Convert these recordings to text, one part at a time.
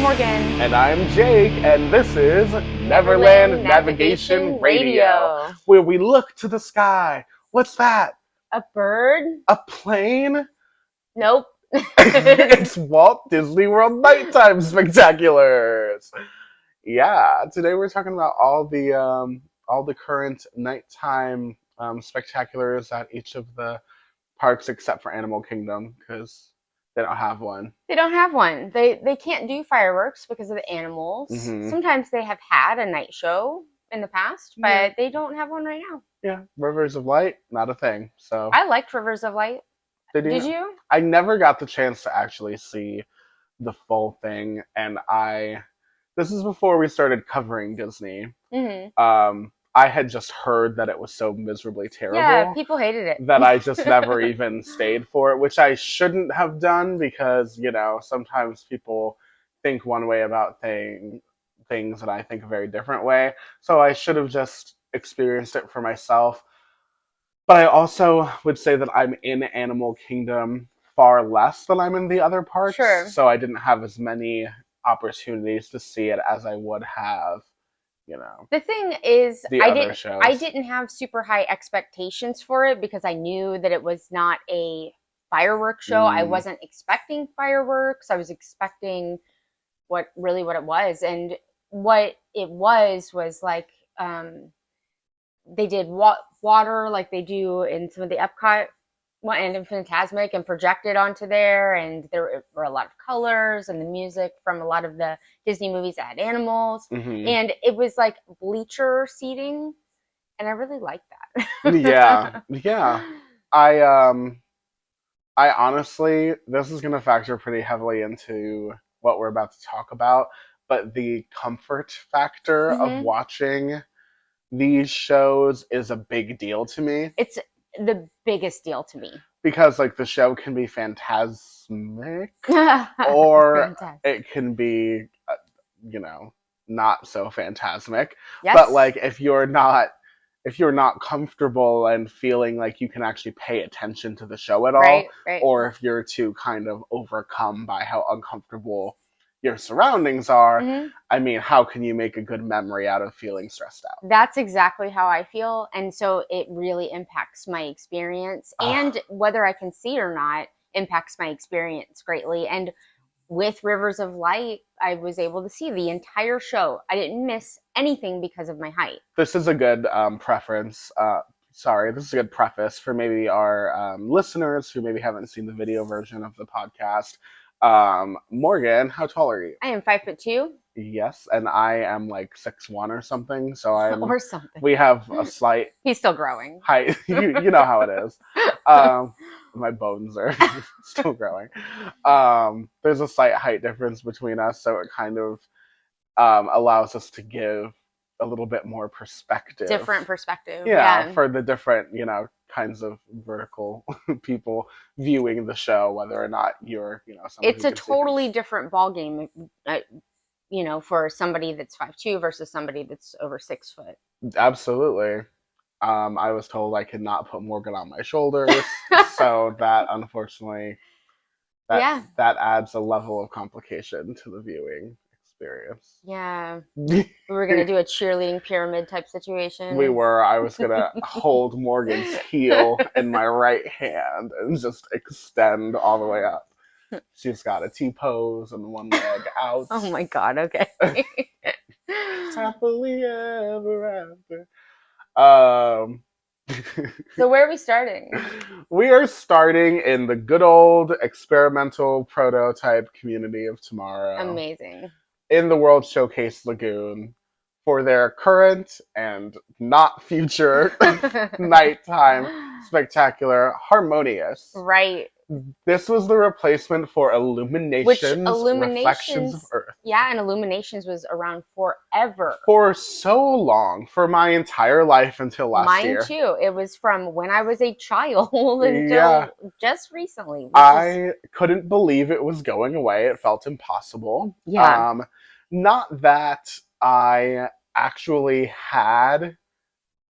Morgan. And I'm Jake, and this is Neverland Navigation Radio, where we look to the sky. What's that? A bird? A plane? Nope. It's Walt Disney World Nighttime Spectaculars. Yeah, today we're talking about all the current nighttime spectaculars at each of the parks except for Animal Kingdom, because they don't have one. They don't have one. They can't do fireworks because of the animals. Mhm. Sometimes they have had a night show in the past, but Yeah. they don't have one right now. Yeah, Rivers of Light, not a thing. So I liked Rivers of Light. Did you? I never got the chance to actually see the full thing, and this is before we started covering Disney. Mm-hmm. I had just heard that it was so miserably terrible. Yeah, people hated it. That I just never even stayed for it, which I shouldn't have done because, sometimes people think one way about things and I think a very different way. So I should have just experienced it for myself. But I also would say that I'm in Animal Kingdom far less than I'm in the other parks. Sure. So I didn't have as many opportunities to see it as I would have, The thing is, the other shows. I didn't have super high expectations for it because I knew that it was not a fireworks show. I wasn't expecting fireworks. I was expecting what it was. And what it was like they did water like they do in some of the Epcot and in Fantasmic and projected onto there, and there were a lot of colors and the music from a lot of the Disney movies that had animals. Mm-hmm. And it was like bleacher seating, and I really liked that. Yeah. I honestly, this is going to factor pretty heavily into what we're about to talk about, but the comfort factor of watching these shows is a big deal to me. It's the biggest deal to me. Because, the show can be phantasmic, or it can be, not so phantasmic. Yes. But, if you're not comfortable and feeling like you can actually pay attention to the show at all, right. or if you're too kind of overcome by how uncomfortable your surroundings are, I mean, how can you make a good memory out of feeling stressed out? That's exactly how I feel, and so it really impacts my experience, and whether I can see or not impacts my experience greatly. And with Rivers of Light, I was able to see the entire show. I didn't miss anything because of my height. This is a good preference. This is a good preface for maybe our listeners who maybe haven't seen the video version of the podcast. Morgan, how tall are you? I am 5'2". Yes, and I am 6'1" or something. So I'm or something. We have a slight. He's still growing. Height. You know how it is. My bones are still growing. There's a slight height difference between us, so it kind of allows us to give a little bit more perspective. Different perspective. Yeah, for the different, kinds of vertical people viewing the show, whether or not you're, it's a totally different ballgame, for somebody that's 5'2" versus somebody that's over 6 foot. Absolutely. I was told I could not put Morgan on my shoulders, so that unfortunately, that adds a level of complication to the viewing experience. Yeah. We were going to do a cheerleading pyramid type situation. We were. I was going to hold Morgan's heel in my right hand and just extend all the way up. She's got a T-pose and one leg out. Oh my God, okay. Happily ever after. So where are we starting? We are starting in the good old experimental prototype community of tomorrow. Amazing. In the World Showcase Lagoon for their current and not future nighttime spectacular Harmonious. Right. This was the replacement for Illuminations, Reflections of Earth. Yeah, and Illuminations was around forever. For so long. For my entire life until last year. Mine too. It was from when I was a child until just recently. I couldn't believe it was going away. It felt impossible. Yeah. Not that I actually had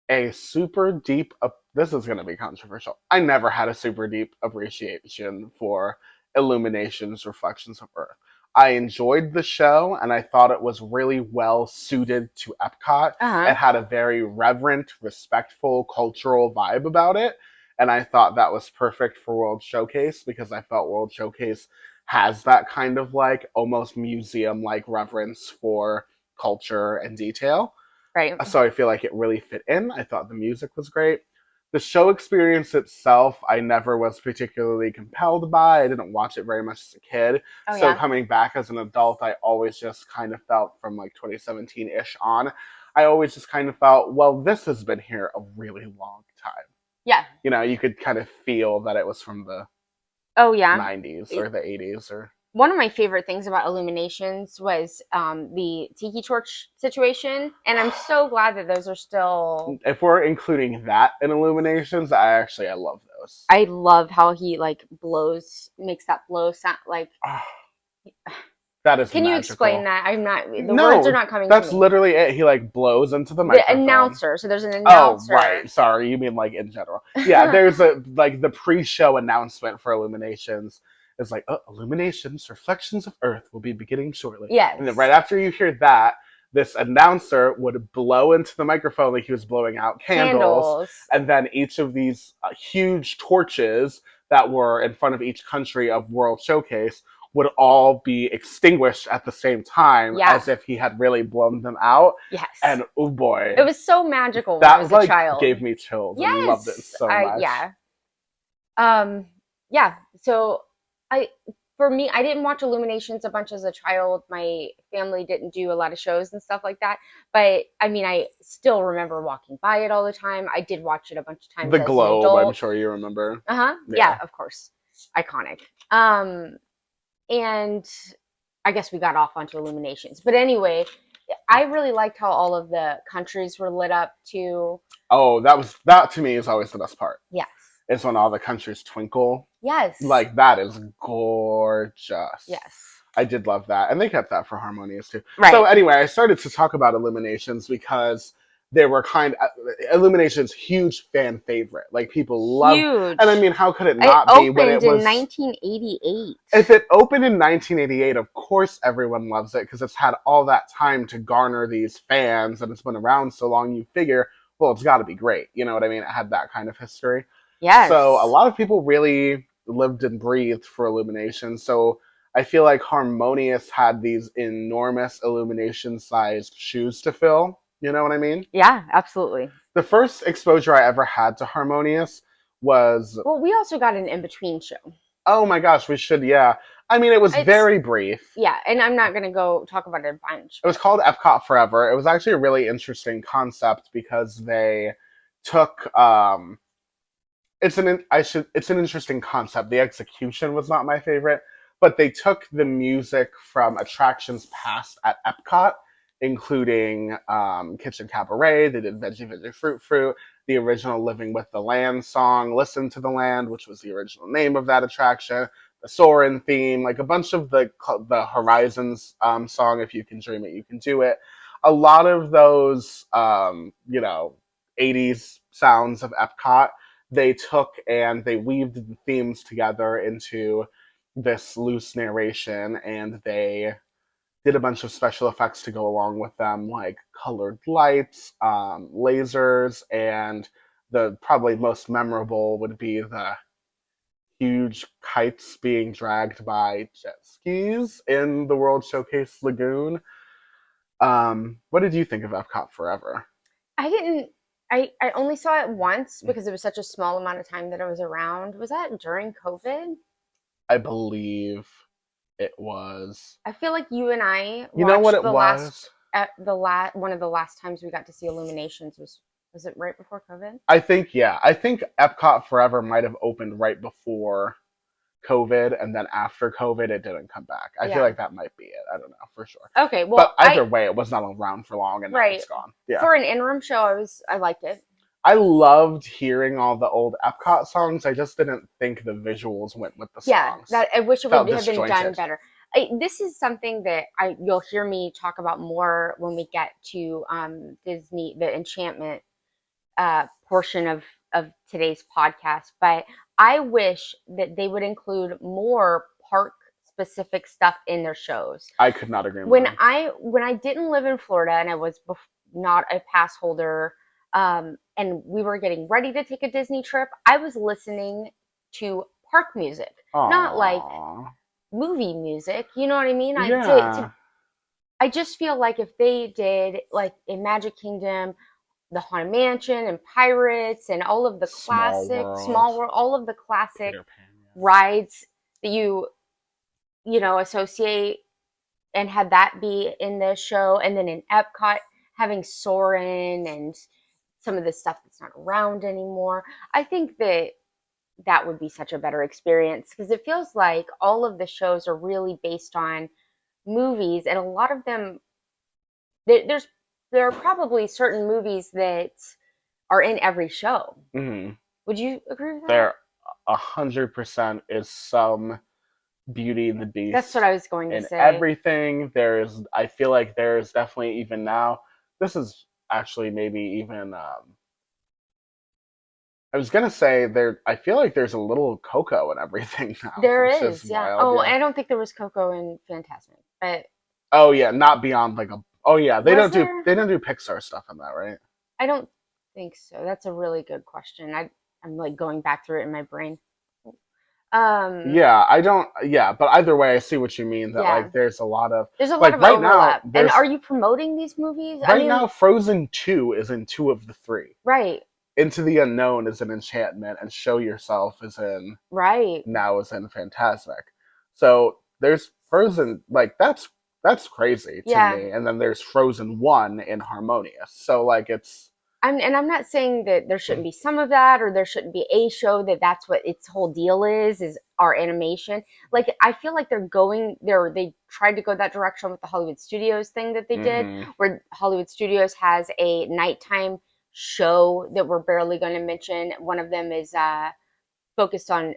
a super deep... This is going to be controversial. I never had a super deep appreciation for Illuminations, Reflections of Earth. I enjoyed the show, and I thought it was really well suited to Epcot. It Uh-huh. had a very reverent, respectful, cultural vibe about it, and I thought that was perfect for World Showcase because I felt World Showcase has that kind of like almost museum like reverence for culture and detail. Right. So I feel like it really fit in. I thought the music was great. The show experience itself, I never was particularly compelled by. I didn't watch it very much as a kid. Oh So yeah. coming back as an adult, I always just kind of felt from like 2017 ish on, I always just kind of felt, well, this has been here a really long time. Yeah. You know, you could kind of feel that it was from the Oh yeah. 90s or the 80s or One of my favorite things about Illuminations was the Tiki Torch situation, and I'm so glad that those are still. if we're including that in Illuminations, I love those. I love how he like blows, makes that blow sound. Like, That is can you magical. explain that? I'm not. The words are No, not coming to that's me. literally it. He like blows into the The microphone. announcer. So there's an Oh, announcer. right. Sorry, you mean like in general. Yeah, there's a like the pre-show announcement for Illuminations. It's like, oh, Illuminations, Reflections of Earth will be beginning shortly. Yes. And then right after you hear that, this announcer would blow into the microphone like he was blowing out candles. And then each of these huge torches that were in front of each country of World Showcase would all be extinguished at the same time, Yeah. as if he had really blown them out. Yes. And oh boy, it was so magical when that I was like a child. gave me chills. Yes. I loved it so much. Yeah. Yeah. So for me, I didn't watch Illuminations a bunch as a child. My family didn't do a lot of shows and stuff like that. But I mean, I still remember walking by it all the time. I did watch it a bunch of times The as Globe, an adult. I'm sure you remember. Yeah, of course. Iconic. And I guess we got off onto Illuminations. But anyway, I really liked how all of the countries were lit up too. Oh, that to me is always the best part. Yes. It's when all the countries twinkle. Yes. Like that is gorgeous. Yes. I did love that. And they kept that for Harmonious too. Right. So anyway, I started to talk about Illuminations because they were Illuminations huge fan favorite. Like people love, huge. and I mean, how could it not be when it was in 1988? If it opened in 1988, of course everyone loves it because it's had all that time to garner these fans and it's been around so long. You figure, well, it's got to be great. You know what I mean? It had that kind of history. Yes. So a lot of people really lived and breathed for Illumination. So I feel like Harmonious had these enormous Illumination-sized shoes to fill. You know what I mean? Yeah, absolutely. The first exposure I ever had to Harmonious was... Well, we also got an in-between show. Oh my gosh, we should, yeah. I mean, it was very brief. Yeah, and I'm not going to go talk about it a bunch. It was called Epcot Forever. It was actually a really interesting concept because they took... It's an interesting concept. The execution was not my favorite, but they took the music from attractions past at Epcot, including Kitchen Cabaret. They did Veggie Veggie Fruit Fruit, the original Living with the Land song, Listen to the Land, which was the original name of that attraction, the Soarin' theme, like a bunch of the Horizons song, If You Can Dream It, You Can Do It. A lot of those, 80s sounds of Epcot, they took and they weaved the themes together into this loose narration, and they did a bunch of special effects to go along with them, like colored lights, lasers, and the probably most memorable would be the huge kites being dragged by jet skis in the World Showcase Lagoon. What did you think of Epcot Forever? I didn't. I only saw it once because it was such a small amount of time that I was around. Was that during COVID? I believe it was. I feel like you and I. You know what it was? One of the last times we got to see Illuminations was it right before COVID? I think Epcot Forever might have opened right before COVID, and then after COVID, it didn't come back. I feel like that might be it. I don't know for sure. Okay, well, but either way, it was not around for long, and now it's gone. Yeah. For an interim show, I liked it. I loved hearing all the old Epcot songs. I just didn't think the visuals went with the songs. Yeah, I wish it would have been done better. This is something that you'll hear me talk about more when we get to Disney, the Enchantment portion of today's podcast. But I wish that they would include more park specific stuff in their shows. I could not agree When more. I didn't live in Florida and I was not a pass holder, and we were getting ready to take a Disney trip, I was listening to park music, not like Aww. movie music. You know what I mean? Yeah. I just feel like if they did like in Magic Kingdom, the Haunted Mansion and Pirates and all of the Small classic World. Small World, all of the classic Peter Pan. Yeah. rides that you know associate and had that be in the show, and then in Epcot having Soarin' and some of the stuff that's not around anymore. I think that that would be such a better experience because it feels like all of the shows are really based on movies, and a lot of them there's there are probably certain movies that are in every show. Mm-hmm. Would you agree with that? There 100% is some Beauty and the That's what Beast I was going to in say. everything. I feel like there's definitely even now. This is actually maybe even. I was gonna say there. I feel like there's a little Coco and everything now, There which is is, yeah. wild. Oh, Yeah. I don't think there was Coco in Fantasmic, but Oh yeah, not beyond like a. Oh yeah, was there? they don't do Pixar stuff in that, right? I don't think so. That's a really good question. I'm like going back through it in my brain. Um, Yeah, I don't. Yeah, but either way, I see what you mean. That yeah. like there's a lot of There's a lot like of overlap. And are you promoting these movies? I right mean, now Frozen 2 is in two of the three. right, Into the Unknown is an Enchantment, and Show Yourself is in right. now is in Fantasmic. So there's Frozen, like that's crazy to Yeah. me. And then there's Frozen 1 in Harmonious. So like it's I'm not saying that there shouldn't be some of that or there shouldn't be a show that that's what its whole deal is our animation. Like I feel like they tried to go that direction with the Hollywood Studios thing that they did, mm-hmm. where Hollywood Studios has a nighttime show that we're barely going to mention. One of them is focused on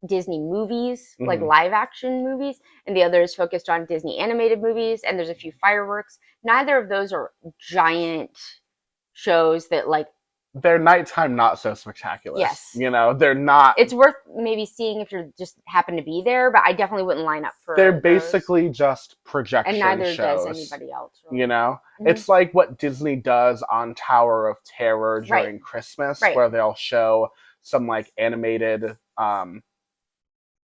Disney movies, like Mm-hmm. live action movies, and the other is focused on Disney animated movies, and there's a few fireworks. Neither of those are giant shows that like They're nighttime not so spectacular. yes. You know, they're not. It's worth maybe seeing if you just happen to be there, but I definitely wouldn't line up for They're those. basically just And projection neither does shows. anybody else. You Really. know, Mhm. it's like what Disney does on Tower of Terror during Right. Christmas, Right. where they'll show some like animated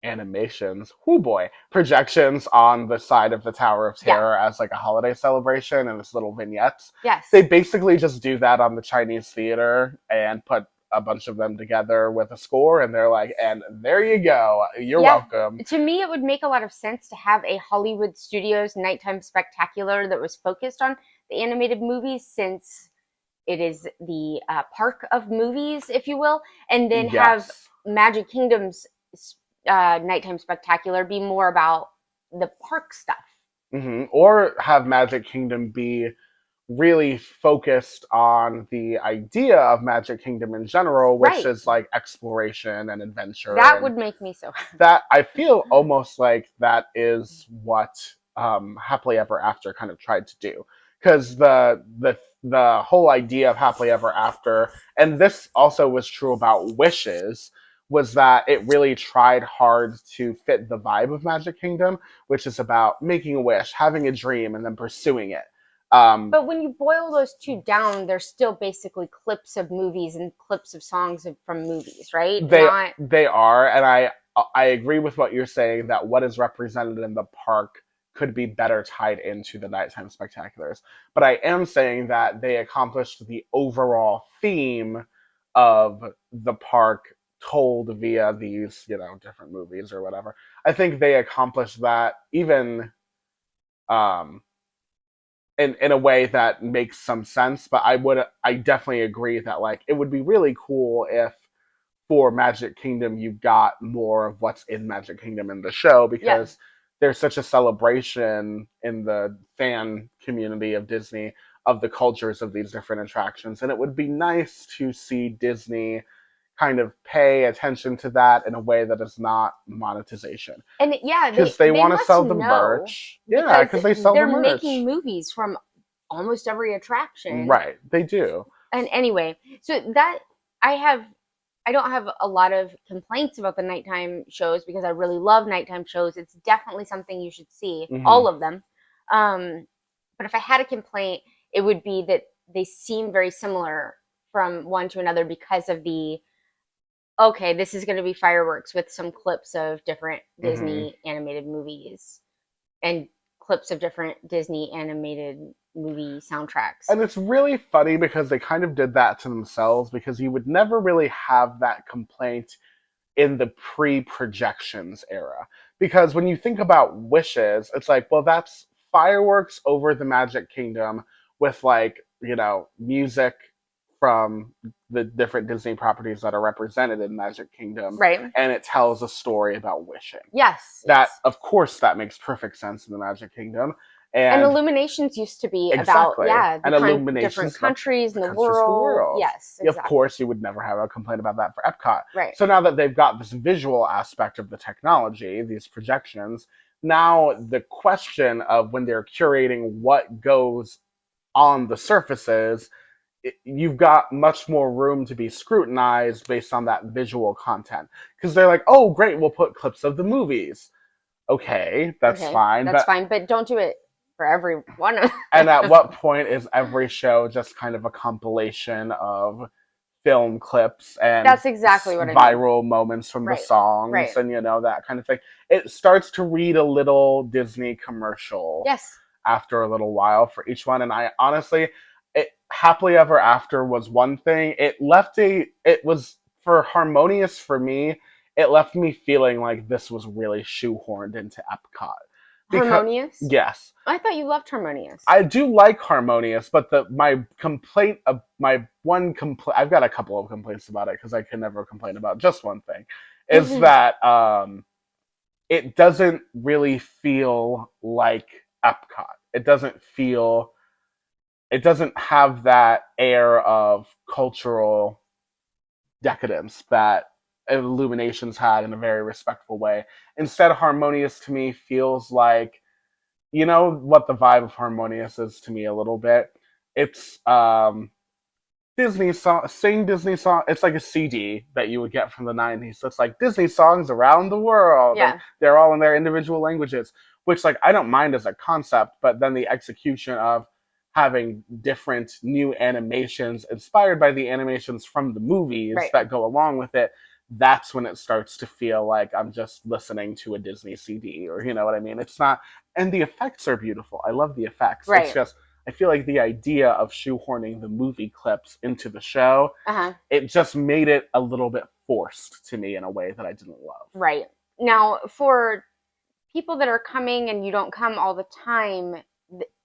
animations, oh boy, projections on the side of the Tower of Terror as like a holiday celebration and this little vignettes. Yes. They basically just do that on the Chinese theater and put a bunch of them together with a score, and they're like, and there you go, you're welcome. To me, it would make a lot of sense to have a Hollywood Studios nighttime spectacular that was focused on the animated movies, since it is the park of movies, if you will, and then have Magic Kingdom's nighttime spectacular be more about the park stuff. Mm-hmm. Or have Magic Kingdom be really focused on the idea of Magic Kingdom in general, which is like exploration and adventure. That would make me so happy. That I feel almost like that is what Happily Ever After kind of tried to do, because the whole idea of Happily Ever After, and this also was true about Wishes, was that it really tried hard to fit the vibe of Magic Kingdom, which is about making a wish, having a dream, and then pursuing it. But when you boil those two down, they're still basically clips of movies and clips of songs from movies, right? They are, and I agree with what you're saying, that what is represented in the park could be better tied into the nighttime spectaculars. But I am saying that they accomplished the overall theme of the park told via these, different movies or whatever. I think they accomplished that even in a way that makes some sense. But I definitely agree that like it would be really cool if for Magic Kingdom you got more of what's in Magic Kingdom in the show, because there's such a celebration in the fan community of Disney of the cultures of these different attractions, and it would be nice to see Disney kind of pay attention to that in a way that is not monetization. And because they want to sell the merch. Yeah, because they sell the merch. They're making movies from almost every attraction. Right, they do. And anyway, so that I have I don't have a lot of complaints about the nighttime shows because I really love nighttime shows. It's definitely something you should see, Hmm. all of them. Um, but if I had a complaint, it would be that they seem very similar from one to another because of the okay, this is going to be fireworks with some clips of different Hmm. Disney animated movies and clips of different Disney animated movie soundtracks. And it's really funny because they kind of did that to themselves because you would never really have that complaint in the pre-projections era. Because when you think about wishes, it's like, well, that's fireworks over the Magic Kingdom with like, music from the different Disney properties that are represented in Magic Kingdom, Right? and it tells a story about wishing. Yes, That, yes. of course, that makes perfect sense in the Magic Kingdom. And And Illuminations used to be about, exactly. yeah, And different Illuminations about countries the in the countries of the world. world. Yes, Of exactly. course, you would never have a complaint about that for Epcot. Right. So now that they've got this visual aspect of the technology, these projections, now the question of when they're curating what goes on the surfaces, you've got much more room to be scrutinized based on that visual content. Because they're like, oh, great, we'll put clips of the movies. Okay, that's Okay, fine. that's But fine, but don't do it for every one of and at them. what point is every show just kind of a compilation of film clips and That's exactly what I mean. viral moments from the Right, songs right. and that kind of thing? It starts to read a little Disney commercial Yes. after a little while for each one. And I honestly, Happily Ever After was one thing. It was for Harmonious for me. It left me feeling like this was really shoehorned into Epcot because Harmonious? yes, I thought you loved Harmonious. I do like Harmonious, but my one complaint, I've got a couple of complaints about it because I can never complain about just one thing, is that it doesn't really feel like Epcot. It doesn't have that air of cultural decadence that Illuminations had in a very respectful way. Instead, Harmonious to me feels like, you know what the vibe of Harmonious is to me a little bit. It's Disney song, sing Disney song. It's like a CD that you would get from the '90s. So it's like Disney songs around the world, and Yeah. they're all in their individual languages. Which, like, I don't mind as a concept, but then the execution of having different new animations inspired by the animations from the movies Right. that go along with it. That's when it starts to feel like I'm just listening to a Disney CD, or you know what I mean. It's not, and the effects are beautiful. I love the effects. It's Right. just I feel like the idea of shoehorning the movie clips into the show, Uh-huh. it just made it a little bit forced to me in a way that I didn't love. Right. Now, for people that are coming and you don't come all the time,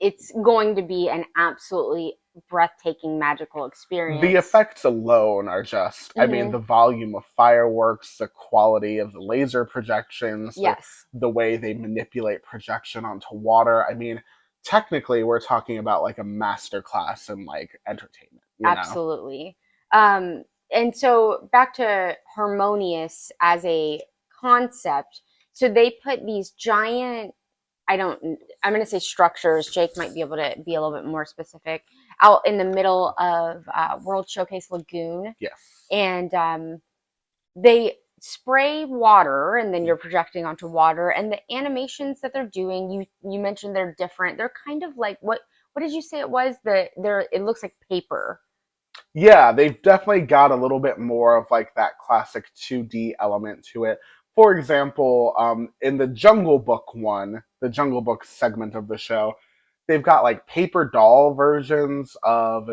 it's going to be an absolutely breathtaking, magical The experience. effects alone are just, I mean, Mm-hmm. the volume of fireworks, the quality of the laser projections, Yes. the way they manipulate projection onto water. I mean, technically, we're talking about like a masterclass in like entertainment, you know? Absolutely. And so back to harmonious as a concept. So they put these giant, I don't, I'm going to say structures. Jake might be able to be a little bit more specific out in the middle of World Showcase Lagoon. Yes. And they spray water and then you're projecting onto water and the animations that they're doing you mentioned they're different. They're kind of like what did you say it was? It looks like paper. Yeah, they've definitely got a little bit more of like that classic 2D element to it. For example, in the Jungle Book one, the Jungle Book segment of the show, they've got like paper doll versions of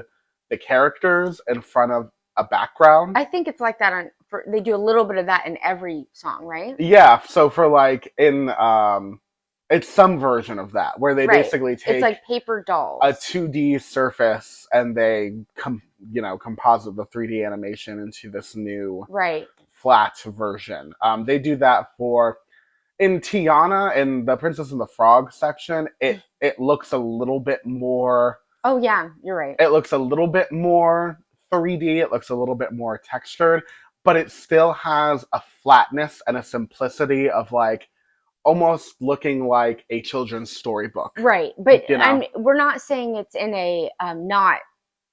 the characters in front of a background. I think it's like that they do a little bit of that in every song, right? Yeah, so for like in it's some version of that where they Right. basically It's take like paper a dolls. 2D surface and they composite the 3D animation into this new Right. flat version. They do that for in Tiana in the Princess and the Frog section. It looks a little bit more. Oh yeah, you're right. It looks a little bit more 3D. It looks a little bit more textured, but it still has a flatness and a simplicity of like almost looking like a children's storybook. Right. But You know, we're not saying it's in a not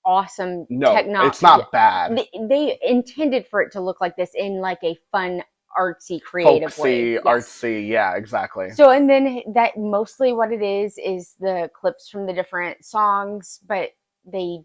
awesome No, technology. it's not bad. They intended for it to look like this in like a fun, artsy, creative way. Folksy, Yes. artsy, yeah, exactly. So, and then that mostly what it is the clips from the different songs, but they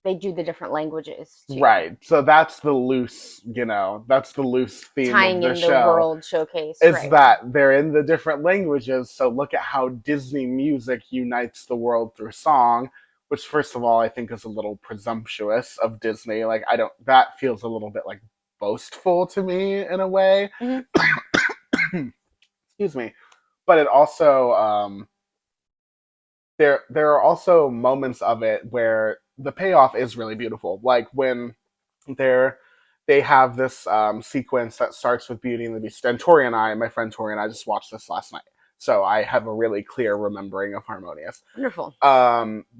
they do the different languages too, Right. So that's the loose, that's the loose theme of tying the in the show. world showcase, Is right? that they're in the different languages, so look at how Disney music unites the world through song, which first of all I think is a little presumptuous of Disney. Like I don't that feels a little bit like boastful to me in a way. Mm-hmm. Excuse me. But it also there are also moments of it where the payoff is really beautiful. Like when they're they have this sequence that starts with Beauty and the Beast. And my friend Tori and I just watched this last night. So I have a really clear remembering of Harmonious. Wonderful.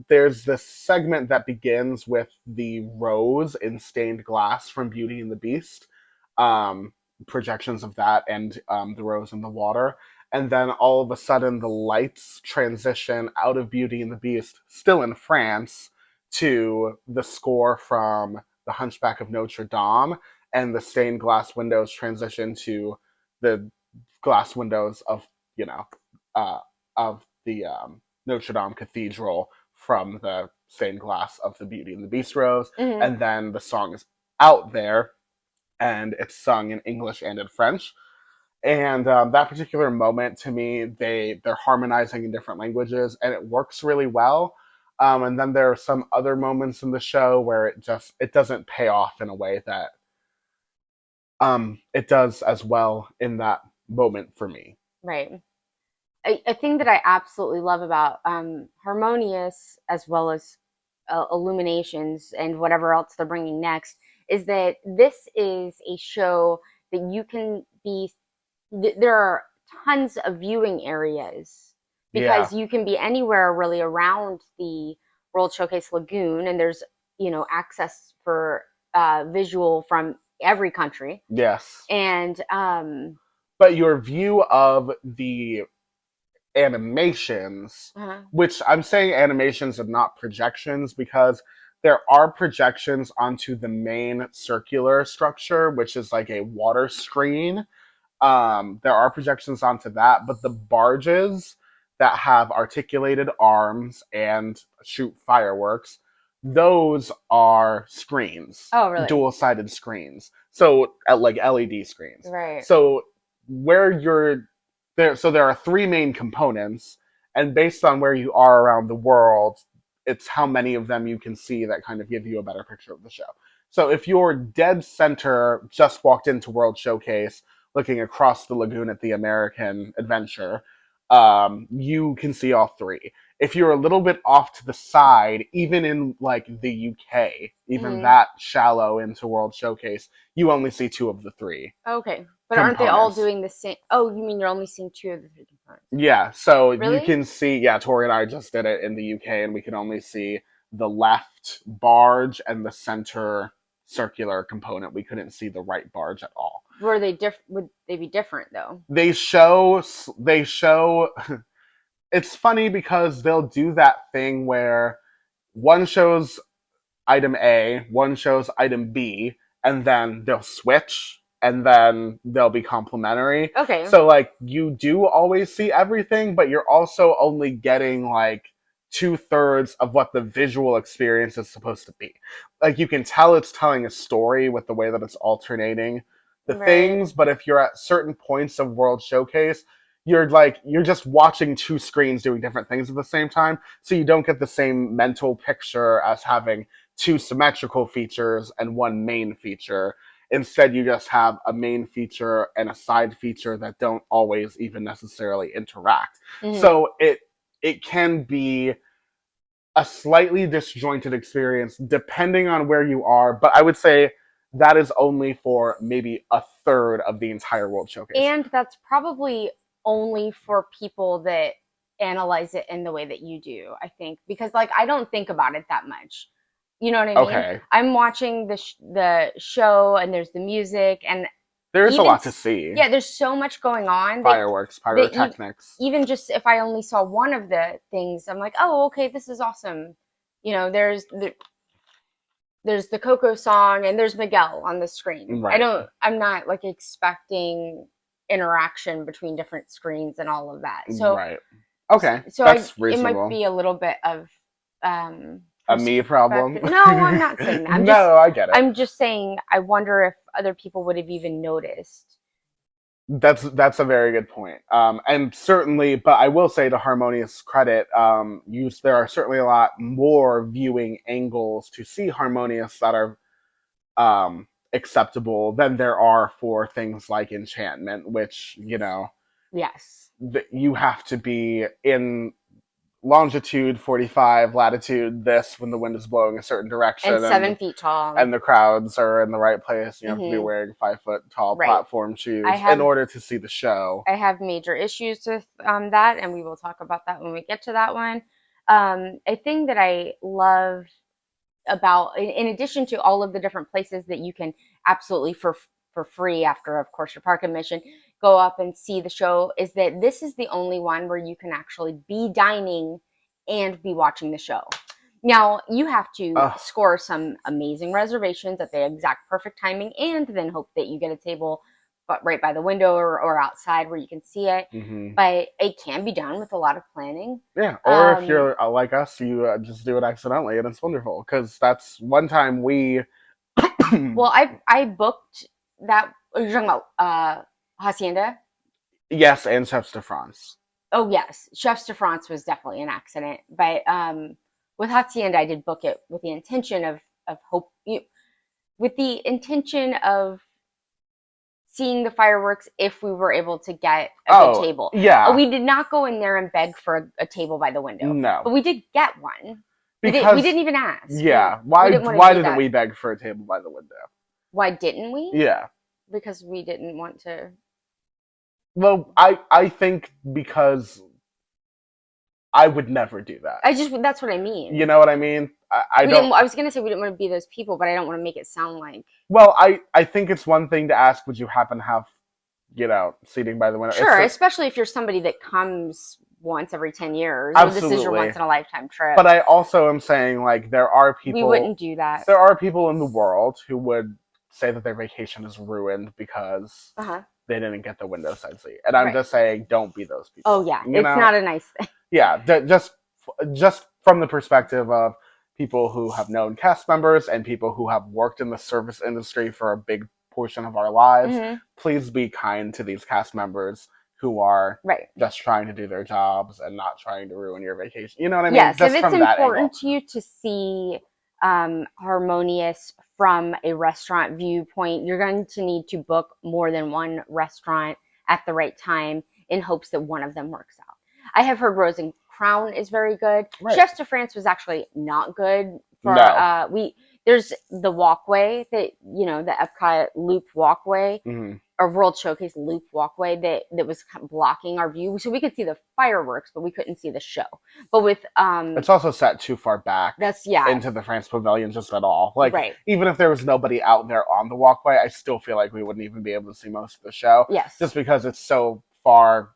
There's this segment that begins with the rose in stained glass from Beauty and the Beast, um, projections of that, and the rose in the water. And then all of a sudden, the lights transition out of Beauty and the Beast, still in France, to the score from The Hunchback of Notre Dame, and the stained glass windows transition to the glass windows of you know uh, of the Notre Dame Cathedral from the stained glass of the Beauty and the Beast rose, Mm-hmm. and then the song is out there, and it's sung in English and in French. And that particular moment, to me, they're harmonizing in different languages, and it works really well. And then there are some other moments in the show where it doesn't pay off in a way that it does as well in that moment for me. Right. A thing that I absolutely love about Harmonious, as well as Illuminations and whatever else they're bringing next, is that this is a show that you can be. There are tons of viewing areas Yeah. because you can be anywhere really around the World Showcase Lagoon, and there's access for visual from every country, Yes. and But your view of the animations, uh-huh. which I'm saying animations and not projections because there are projections onto the main circular structure, which is like a water screen. There are projections onto that, but the barges that have articulated arms and shoot fireworks, those are screens, Oh, really? dual-sided screens. So like LED screens. Right. So where you're there, so there are three main components, and based on where you are around the world, it's how many of them you can see that kind of give you a better picture of the show. So if you're dead center, just walked into World Showcase, looking across the lagoon at the American Adventure, you can see all three. If you're a little bit off to the side, even in like the UK, even Mhm. that shallow into World Showcase, you only see two of the three. Okay. But aren't they all Components. doing the same? Oh, you mean you're only seeing two of the three components? Yeah, so you Really? can see, yeah, Tori and I just did it in the UK, and we can only see the left barge and the center circular component. We couldn't see the right barge at all. Were they would they be different though? They show it's funny because they'll do that thing where one shows item A, one shows item B, and then they'll switch and then they'll be complementary. Okay. So like you do always see everything, but you're also only getting like 2/3 of what the visual experience is supposed to be. Like you can tell it's telling a story with the way that it's alternating the Right. things, but if you're at certain points of World Showcase, you're just watching two screens doing different things at the same time, so you don't get the same mental picture as having two symmetrical features and one main feature. Instead, you just have a main feature and a side feature that don't always even necessarily interact. Mhm. So it can be a slightly disjointed experience depending on where you are, but I would say that is only for maybe a third of the entire World Showcase. And that's probably only for people that analyze it in the way that you do, I think, because like I don't think about it that much. You know what I mean? Okay. I'm watching the show, and there's the music, and There's a even lot to see. yeah, there's so much going on. Fireworks, pyrotechnics. Even just if I only saw one of the things, I'm like, oh, okay, this is awesome. there's the Coco song and there's Miguel on the screen. Right. I'm not like expecting interaction between different screens and all of that. Right. Okay. So That's it might reasonable. be a little bit of A me problem? No, I'm not saying that. No, I get it. I'm just saying I wonder if other people would have even noticed. That's a very good point. And certainly, but I will say to Harmonious credit, there are certainly a lot more viewing angles to see Harmonious that are acceptable than there are for things like Enchantment, which, Yes. You have to be in longitude 45, latitude this when the wind is blowing a certain direction. And 7 feet tall. And the crowds are in the right place. You have to be wearing 5-foot tall platform shoes in order to see the show. I have major issues with that, and we will talk about that when we get to that one. A thing that I love about, in addition to all of the different places that you can absolutely for free after, of course, your park admission, go up and see the show, is that this is the only one where you can actually be dining and be watching the show. Now, you have to score some amazing reservations at the exact perfect timing and then hope that you get a table right by the window or outside where you can see it. Mm-hmm. But it can be done with a lot of planning. Yeah, or if you're like us, you just do it accidentally and it's wonderful. Because that's one time we... Well, I booked that... You're talking about Hacienda? Yes, and Chefs de France. Oh, yes. Chefs de France was definitely an accident. But with Hacienda, I did book it with the intention of with the intention of seeing the fireworks if we were able to get a good table. Yeah. We did not go in there and beg for a table by the window. No. But we did get one. Because, we didn't even ask. Yeah. Why didn't we beg for a table by the window? Why didn't we? Yeah. Because we didn't want to. Well, I think because I would never do that. That's what I mean. You know what I mean? I was going to say we didn't want to be those people, but I don't want to make it sound like... Well, I think it's one thing to ask, would you happen to have, seating by the window? Sure, especially if you're somebody that comes once every 10 years. Absolutely. Or this is your once-in-a-lifetime trip. But I also am saying, like, there are people... We wouldn't do that. There are people in the world who would say that their vacation is ruined because they didn't get the window side seat. And I'm just saying, don't be those people. Oh, yeah. It's not a nice thing. Yeah, just from the perspective of people who have known cast members and people who have worked in the service industry for a big portion of our lives, please be kind to these cast members who are just trying to do their jobs and not trying to ruin your vacation. You know what I mean? Yes, if it's important to you to see Harmonious from a restaurant viewpoint, you're going to need to book more than one restaurant at the right time in hopes that one of them works out. I have heard Rose and Crown is very good. Right. Chefs de France was actually not good. There's the walkway that, the Epcot Loop walkway, or World Showcase Loop walkway that was blocking our view. So we could see the fireworks, but we couldn't see the show. But with... it's also set too far back into the France Pavilion just at all. Like, even if there was nobody out there on the walkway, I still feel like we wouldn't even be able to see most of the show. Yes. Just because it's so far...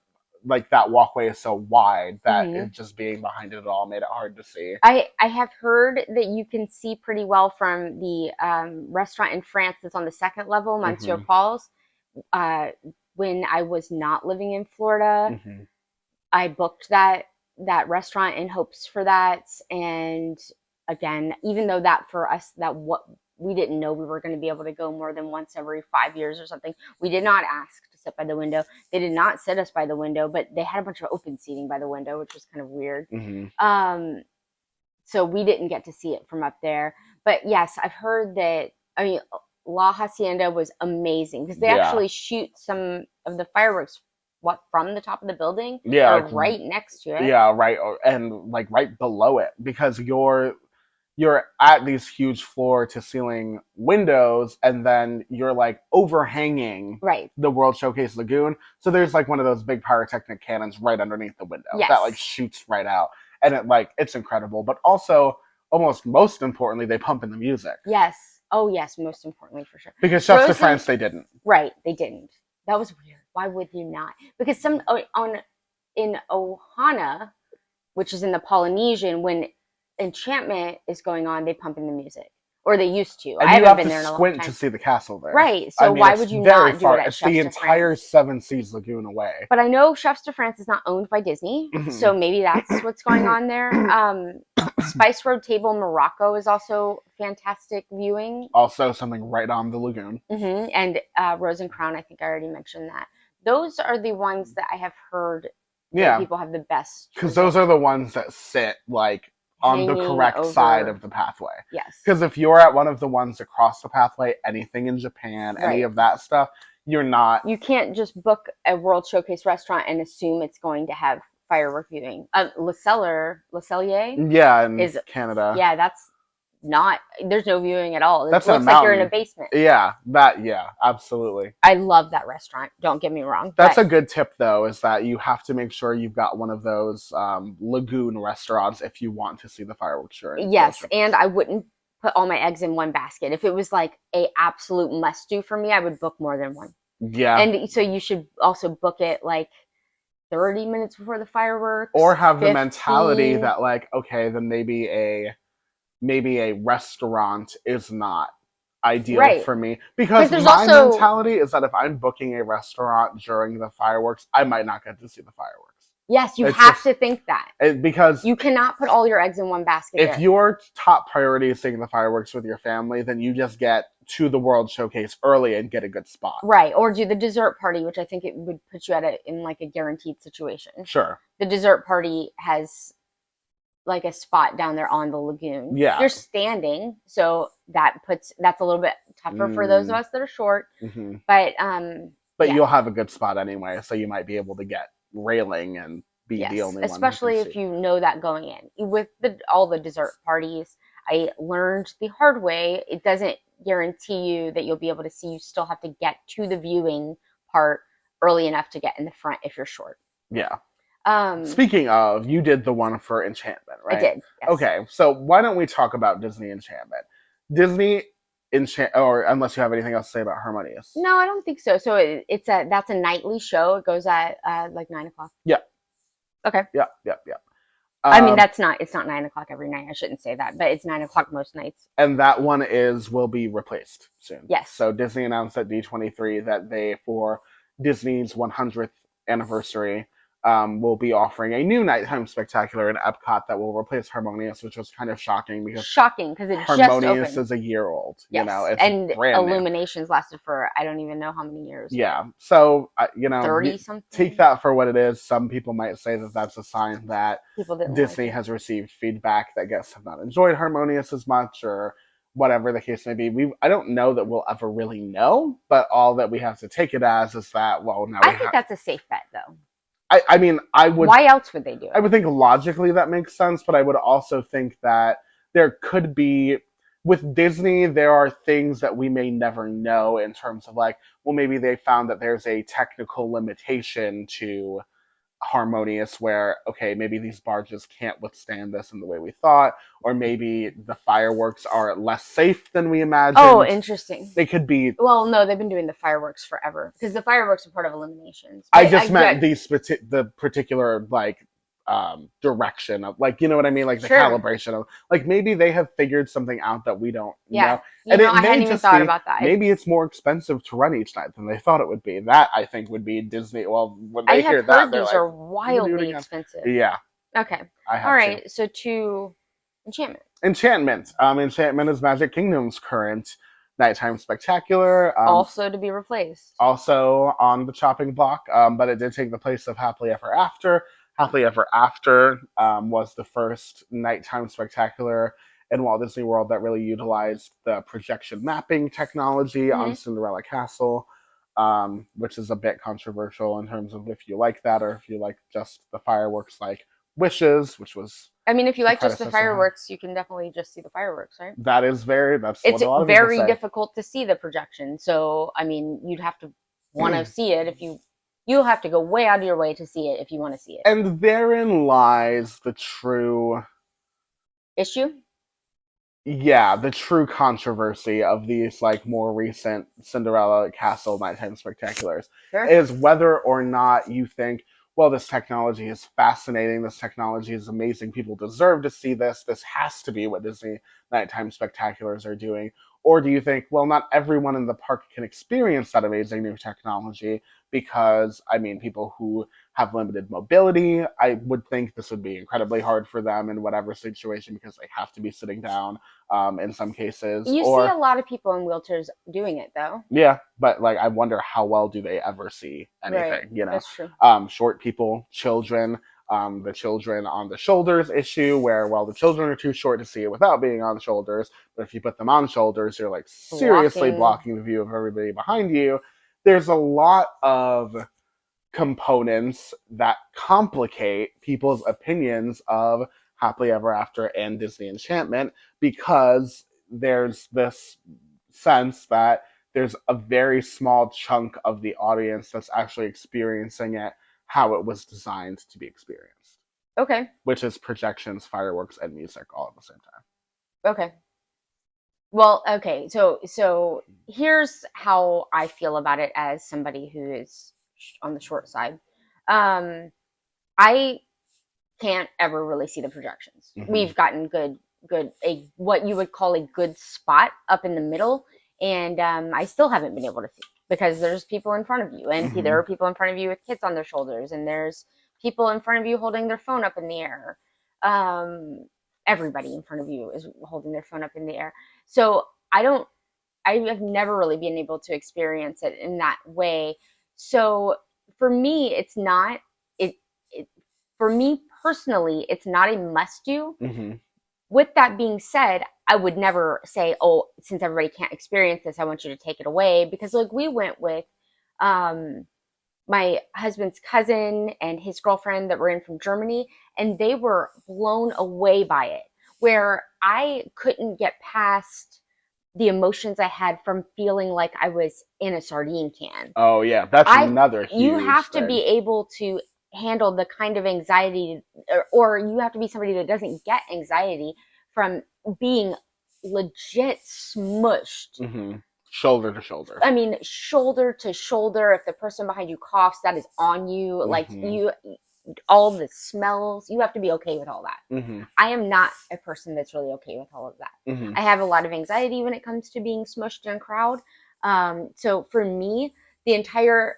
Like, that walkway is so wide that it just being behind it all made it hard to see. I have heard that you can see pretty well from the restaurant in France that's on the second level, Monsieur Paul's. When I was not living in Florida, I booked that restaurant in hopes for that. And again, even though that for us, we didn't know we were going to be able to go more than once every 5 years or something. We did not ask to sit by the window. They did not sit us by the window, but they had a bunch of open seating by the window, which was kind of weird. So we didn't get to see it from up there. But yes, I've heard that, La Hacienda was amazing because they actually shoot some of the fireworks from the top of the building? Yeah. Or right next to it? Yeah, right. And like right below it, because you're at these huge floor-to-ceiling windows, and then you're, like, overhanging the World Showcase Lagoon. So there's, like, one of those big pyrotechnic cannons right underneath the window that, like, shoots right out. And, it's incredible. But also, almost most importantly, they pump in the music. Yes. Oh, yes, most importantly, for sure. Because Chefs de France, they didn't. Right, they didn't. That was weird. Why would you not? Because in Ohana, which is in the Polynesian, when Enchantment is going on, they pump in the music. Or they used to. And I you haven't have been to there in a long squint to time. see the castle there. Right. I So mean, why it's would you very not do it far. at It's the Chefs de entire France? Seven Seas Lagoon away. But I know Chefs de France is not owned by Disney, so maybe that's what's going on there. Spice Road Table Morocco is also fantastic viewing. Also, something right on the lagoon. And Rose and Crown, I think I already mentioned that. Those are the ones that I have heard that Yeah, people have the best because those are the ones that sit like on the hanging correct over. side of the pathway. Yes. Because if you're at one of the ones across the pathway, anything in Japan, any Right. of that stuff, you're not. You can't just book a World Showcase restaurant and assume it's going to have firework viewing. Le Cellier Yeah, in is Canada. Yeah, that's not. There's no viewing at all. It That's looks a like you're in a mountain. basement. Yeah, absolutely. I love that restaurant. Don't get me wrong. That's a good tip, though, is that you have to make sure you've got one of those lagoon restaurants if you want to see the fireworks during. Yes, and I wouldn't put all my eggs in one basket. If it was like a absolute must do for me, I would book more than one. Yeah. And so you should also book it like 30 minutes before the fireworks. Or have 15. the mentality that like, okay, then maybe a restaurant is not ideal for me. Because my mentality is that if I'm booking a restaurant during the fireworks, I might not get to see the fireworks. Yes, you have to think that. Because you cannot put all your eggs in one basket. If your top priority is seeing the fireworks with your family, then you just get to the World Showcase early and get a good spot. Right, or do the dessert party, which I think it would put you in like a guaranteed situation. Sure. The dessert party has like a spot down there on the lagoon. Yeah. You're standing, so that's a little bit tougher for those of us that are short. But you'll have a good spot anyway, so you might be able to get railing and be the only one. Especially if you know that going in. With all the dessert parties, I learned the hard way. It doesn't guarantee you that you'll be able to see. You still have to get to the viewing part early enough to get in the front if you're short. Yeah. Speaking of, you did the one for Enchantment, right? I did. Yes. Okay, so why don't we talk about Disney Enchantment? Or unless you have anything else to say about Harmonious. No, I don't think so. So that's a nightly show. It goes at like 9 o'clock. Yeah. Okay. Yep. I mean, it's not 9 o'clock every night. I shouldn't say that, but it's 9 o'clock most nights. And that one will be replaced soon. Yes. So Disney announced at D23 that they, for Disney's 100th anniversary, will be offering a new nighttime spectacular in Epcot that will replace Harmonious, which was kind of shocking because it Harmonious just opened. is a year old. Yes. You know, it's and brand Illuminations lasted for I don't even know how many years. Yeah, so 30 something. Take that for what it is. Some people might say that that's a sign that Disney has received feedback that guests have not enjoyed Harmonious as much, or whatever the case may be. I don't know that we'll ever really know, but all that we have to take it as is that I think that's a safe bet, though. I mean, I would. Why else would they do it? I would think logically that makes sense, but I would also think that there could be, with Disney, there are things that we may never know in terms of like, well, maybe they found that there's a technical limitation to Harmonious where, okay, maybe these barges can't withstand this in the way we thought, or maybe the fireworks are less safe than we imagined. Oh, interesting. They could be. Well, no, they've been doing the fireworks forever because the fireworks are part of Illuminations. I just meant the particular like direction of, like, you know what I mean, like the calibration of, like, maybe they have figured something out that we don't know. And I hadn't even thought about that. Maybe it's more expensive to run each night than they thought it would be. That, I think, would be Disney. Well, when they hear that, they're these like, are wildly expensive. Yeah. Okay. All right. So to Enchantment. Enchantment is Magic Kingdom's current nighttime spectacular. Also to be replaced. Also on the chopping block, but it did take the place of Happily Ever After. Happily Ever After was the first nighttime spectacular in Walt Disney World that really utilized the projection mapping technology on Cinderella Castle, which is a bit controversial in terms of if you like that or if you like just the fireworks like Wishes, which was... I mean, if you like just the fireworks, you can definitely just see the fireworks, right? It's very difficult to see the projection. So, I mean, you'd have to want to see it if you'll have to go way out of your way to see it if you want to see it. And therein lies the true... issue? Yeah, the true controversy of these like more recent Cinderella Castle nighttime spectaculars is whether or not you think, well, this technology is fascinating, this technology is amazing, people deserve to see this has to be what Disney Nighttime Spectaculars are doing? Or do you think, well, not everyone in the park can experience that amazing new technology because, I mean, people who have limited mobility, I would think this would be incredibly hard for them in whatever situation because they have to be sitting down in some cases. You see a Or, lot of people in wheelchairs doing it, though. yeah, but like, I wonder how well do they ever see Right. anything, you know? That's true. Short people, children, the children on the shoulders issue, where, well, the children are too short to see it without being on shoulders, but if you put them on shoulders, you're like seriously Blocking. blocking the view of everybody behind you. There's a lot of components that complicate people's opinions of Happily Ever After and Disney Enchantment because there's this sense that there's a very small chunk of the audience that's actually experiencing it how it was designed to be experienced, Okay. which is projections, fireworks, and music all at the same time. Okay. Well, okay. So here's how I feel about it as somebody who is on the short side. Um, I can't ever really see the projections. Mm-hmm. We've gotten a what you would call a good spot up in the middle, and I still haven't been able to see because there's people in front of you, and Mm-hmm. there are people in front of you with kids on their shoulders, and there's people in front of you holding their phone up in the air. Um, Everybody in front of you is holding their phone up in the air. So I don't. I have never really been able to experience it in that way. So for me, it's not it. it for me personally, it's not a must do. Mm-hmm. With that being said, I would never say, "Oh, since everybody can't experience this, I want you to take it away." Because like we went with um, my husband's cousin and his girlfriend that were in from Germany, and they were blown away by it. Where I couldn't get past the emotions I had from feeling like I was in a sardine can. Oh yeah, that's another huge You have to thing. be able to handle the kind of anxiety, or you have to be somebody that doesn't get anxiety from being legit smushed. Mm-hmm. Shoulder to shoulder. I mean, shoulder to shoulder. If the person behind you coughs, that is on you. Mm-hmm. Like all the smells, you have to be okay with all that. Mm-hmm. I am not a person that's really okay with all of that. Mm-hmm. I have a lot of anxiety when it comes to being smushed in a crowd. So for me, the entire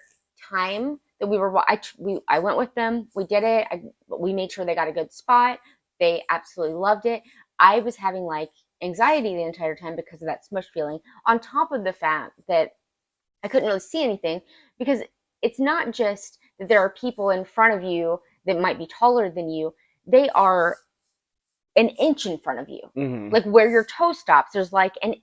time that we were, I went with them. We did it. We made sure they got a good spot. They absolutely loved it. I was having like anxiety the entire time because of that smush feeling. On top of the fact that I couldn't really see anything because it's not just that there are people in front of you that might be taller than you. They are an inch in front of you. Mm-hmm. Like where your toe stops, there's like an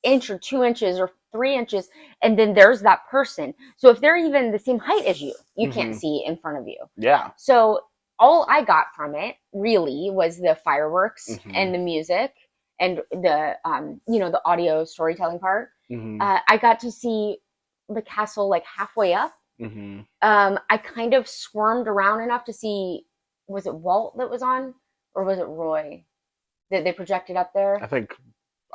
inch or 2 inches or 3 inches, and then there's that person. So if they're even the same height as you, you Mm-hmm. can't see in front of you. Yeah. So all I got from it really was the fireworks Mm-hmm. and the music and the the audio storytelling part. Mm-hmm. I got to see the castle like halfway up. Mm-hmm. I kind of squirmed around enough to see, was it Walt that was on, or was it Roy that they projected up there? I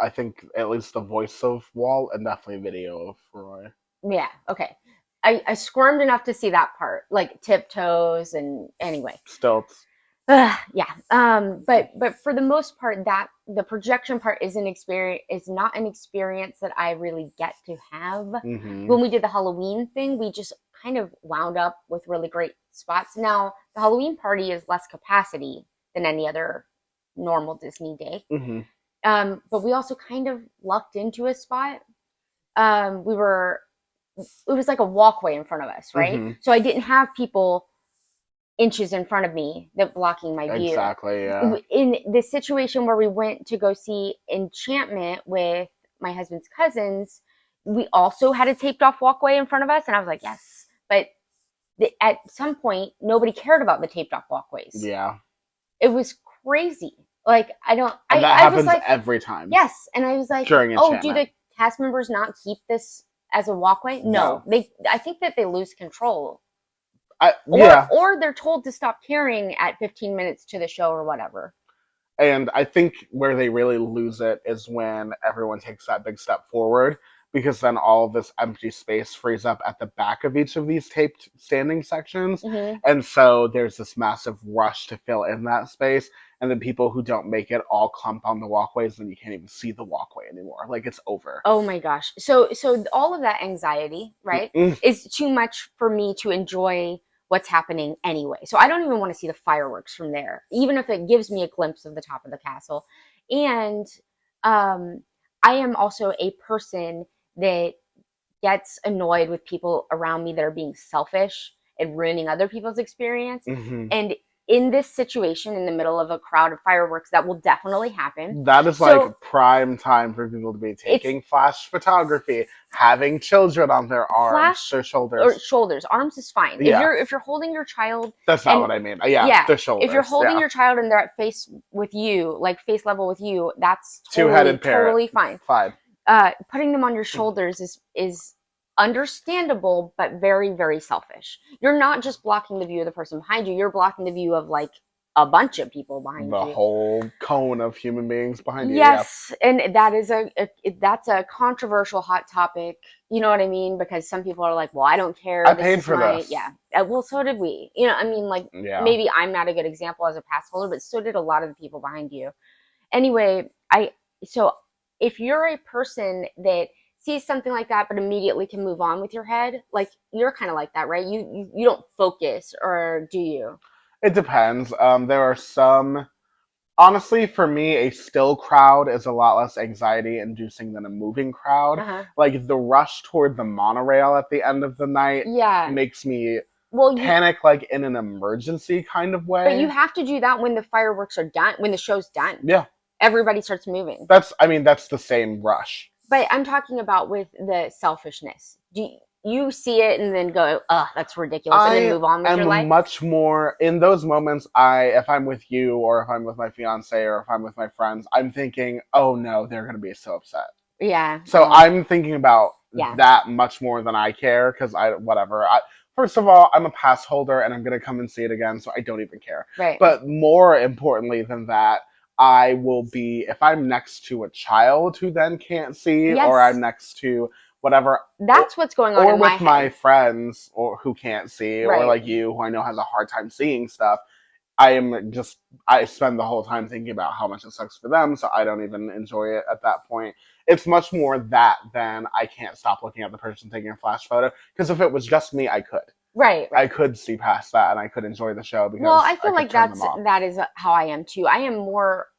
think at least the voice of Walt and definitely video of Roy. Yeah, okay. I squirmed enough to see that part, like tiptoes and anyway. Stilts. Yeah. But for the most part, that the projection part is not an experience that I really get to have. Mm-hmm. When we did the Halloween thing, we just kind of wound up with really great spots. Now, the Halloween party is less capacity than any other normal Disney day. Mm-hmm. But we also kind of lucked into a spot. It was like a walkway in front of us, right? Mm-hmm. So I didn't have people inches in front of me that blocking my view. Exactly, yeah. In the situation where we went to go see Enchantment with my husband's cousins, we also had a taped off walkway in front of us, and I was like, yes. But at some point, nobody cared about the taped off walkways. Yeah. It was crazy. Like, that happens was like, every time. Yes. And I was like, during Enchantment. Do the cast members not keep this as a walkway? No. I think that they lose control. Or they're told to stop caring at 15 minutes to the show or whatever. And I think where they really lose it is when everyone takes that big step forward, because then all of this empty space frees up at the back of each of these taped standing sections. Mm-hmm. And so there's this massive rush to fill in that space. And then people who don't make it all clump on the walkways, and you can't even see the walkway anymore. Like, it's over. Oh my gosh. So all of that anxiety, right, Mm-mm. is too much for me to enjoy what's happening anyway. So I don't even want to see the fireworks from there, even if it gives me a glimpse of the top of the castle. And um, I am also a person that gets annoyed with people around me that are being selfish and ruining other people's experience. Mm-hmm. And in this situation, in the middle of a crowd of fireworks, that will definitely happen. That is So like prime time for people to be taking flash photography, having children on their arms, flash their or shoulders. shoulders, arms is fine. Yeah. If you're holding your child, That's not and what I mean. Yeah, yeah, their shoulders. if you're holding yeah. your child and they're at face with you, like face level with you, that's Two-headed parrot. totally fine. Fine. Putting them on your shoulders is understandable, but very, very selfish. You're not just blocking the view of the person behind you, you're blocking the view of like a bunch of people behind The you. whole cone of human beings behind you. Yes, and that is that's a controversial hot topic. You know what I mean? Because some people are like, "Well, I don't care. I This paid is for my this. yeah." Well, so did we. You know, I mean, like Yeah. maybe I'm not a good example as a pass holder, but so did a lot of the people behind you. Anyway, so if you're a person that sees something like that but immediately can move on with your head, like you're kind of like that, right? You don't focus, or do you? It depends. There are some. Honestly, for me, a still crowd is a lot less anxiety inducing than a moving crowd. Uh-huh. Like, the rush toward the monorail at the end of the night Yeah. makes me Well, panic, like in an emergency kind of way. but you have to do that when the fireworks are done, when the show's done. Yeah. Everybody starts moving. That's the same rush. But I'm talking about with the selfishness. Do you see it and then go, "Ugh, that's ridiculous," and then move on with your life? I'm much more in those moments. If I'm with you, or if I'm with my fiance, or if I'm with my friends, I'm thinking, "Oh no, they're going to be so upset." Yeah. So I'm thinking about Yeah. that much more than I care, because whatever. First of all, I'm a pass holder and I'm going to come and see it again, so I don't even care. Right. But more importantly than that, I will be, if I'm next to a child who then can't see, Yes. or I'm next to whatever. That's what's going on or in with my head. my friends or who can't see, Right. or like you, who I know has a hard time seeing stuff. I spend the whole time thinking about how much it sucks for them, so I don't even enjoy it at that point. It's much more that than I can't stop looking at the person taking a flash photo, because if it was just me, I could. Right. I could see past that and I could enjoy the show, because I feel like that is how I am too. I am more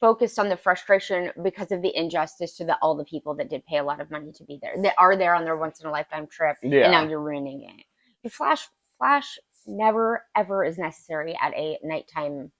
focused on the frustration because of the injustice to all the people that did pay a lot of money to be there, that are there on their once in a lifetime trip, and now you're ruining it. The flash never ever is necessary at a nighttime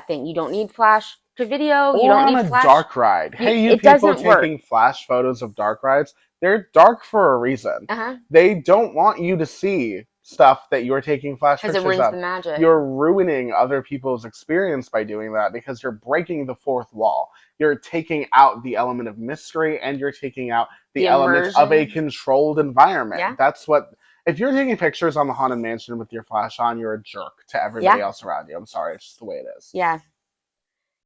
thing. You don't need flash to video. Or you don't need on a flash. dark ride. Hey, you it people doesn't work. taking flash photos of dark rides, they're dark for a reason. Uh-huh. They don't want you to see stuff that you're taking flash pictures of. Because it ruins the magic. You're ruining other people's experience by doing that, because you're breaking the fourth wall. You're taking out the element of mystery, and you're taking out the element of a controlled environment. Yeah. That's what. If you're taking pictures on the Haunted Mansion with your flash on, you're a jerk to everybody else around you. I'm sorry, it's just the way it is. Yeah.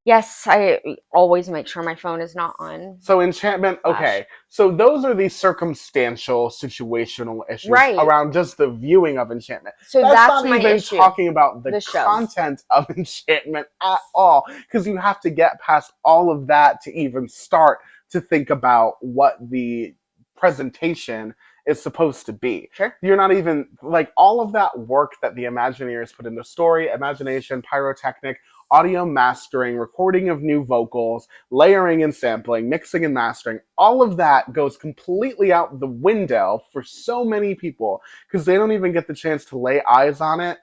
Yes, I always make sure my phone is not on. So enchantment, okay. So those are the circumstantial, situational issues around just the viewing of enchantment. So that's not my even issue. Talking about the content of enchantment at all, because you have to get past all of that to even start to think about what the presentation is supposed to be. Sure. You're not even, like, all of that work that the Imagineers put into story, imagination, pyrotechnic, audio mastering, recording of new vocals, layering and sampling, mixing and mastering, all of that goes completely out the window for so many people, because they don't even get the chance to lay eyes on it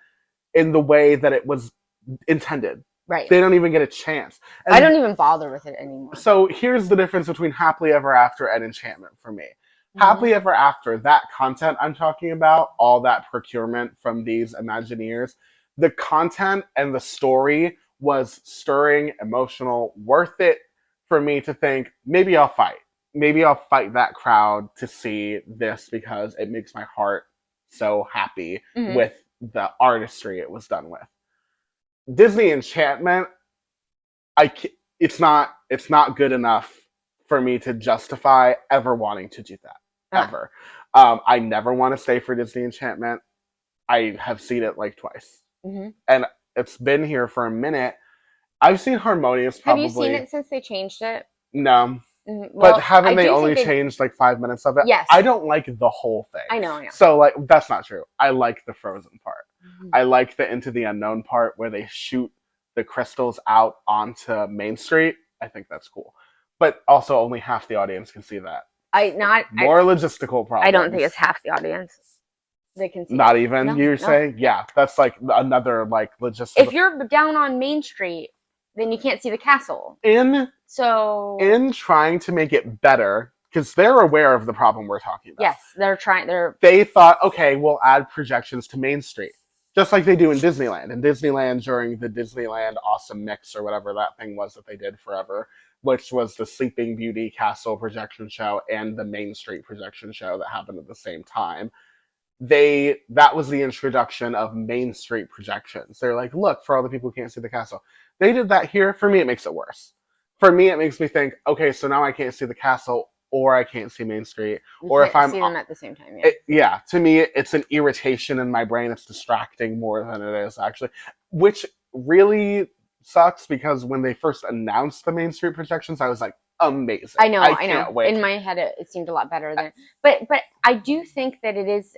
in the way that it was intended. Right. They don't even get a chance. And I don't even bother with it anymore. So here's the difference between Happily Ever After and Enchantment for me. Mm-hmm. Happily Ever After, that content I'm talking about, all that procurement from these Imagineers, the content and the story was stirring, emotional, worth it for me to think, maybe I'll fight. Maybe I'll fight that crowd to see this, because it makes my heart so happy with the artistry it was done with. Disney Enchantment, it's not good enough for me to justify ever wanting to do that. Ever. I never want to stay for Disney Enchantment. I have seen it like twice. Mm-hmm. And it's been here for a minute. I've seen Harmonious probably. Have you seen it since they changed it? No. Mm-hmm. Well, but haven't they only changed like 5 minutes of it? Yes. I don't like the whole thing. I know. So like that's not true. I like the Frozen part. Mm-hmm. I like the Into the Unknown part where they shoot the crystals out onto Main Street. I think that's cool. But also only half the audience can see that. More logistical problems. I don't think it's half the audience. They can see not even, you say? Yeah, that's like another like logistical. If you're down on Main Street, then you can't see the castle. In trying to make it better, because they're aware of the problem we're talking about. Yes, they thought, okay, we'll add projections to Main Street. Just like they do in Disneyland. In Disneyland, during the Disneyland Awesome Mix or whatever that thing was that they did forever, which was the Sleeping Beauty Castle projection show and the Main Street projection show that happened at the same time. That was the introduction of Main Street projections. They're like, look, for all the people who can't see the castle. They did that here. For me, it makes it worse. For me, it makes me think, okay, so now I can't see the castle, or I can't see Main Street, or if I'm see them at the same time. Yeah, to me, it's an irritation in my brain. It's distracting more than it is actually, which really sucks because when they first announced the Main Street projections, I was like, amazing. I know. Wait. In my head, it seemed a lot better than. But I do think that it is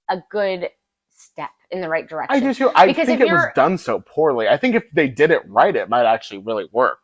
a good step in the right direction. I do too. I think it was done so poorly. I think if they did it right, it might actually really work.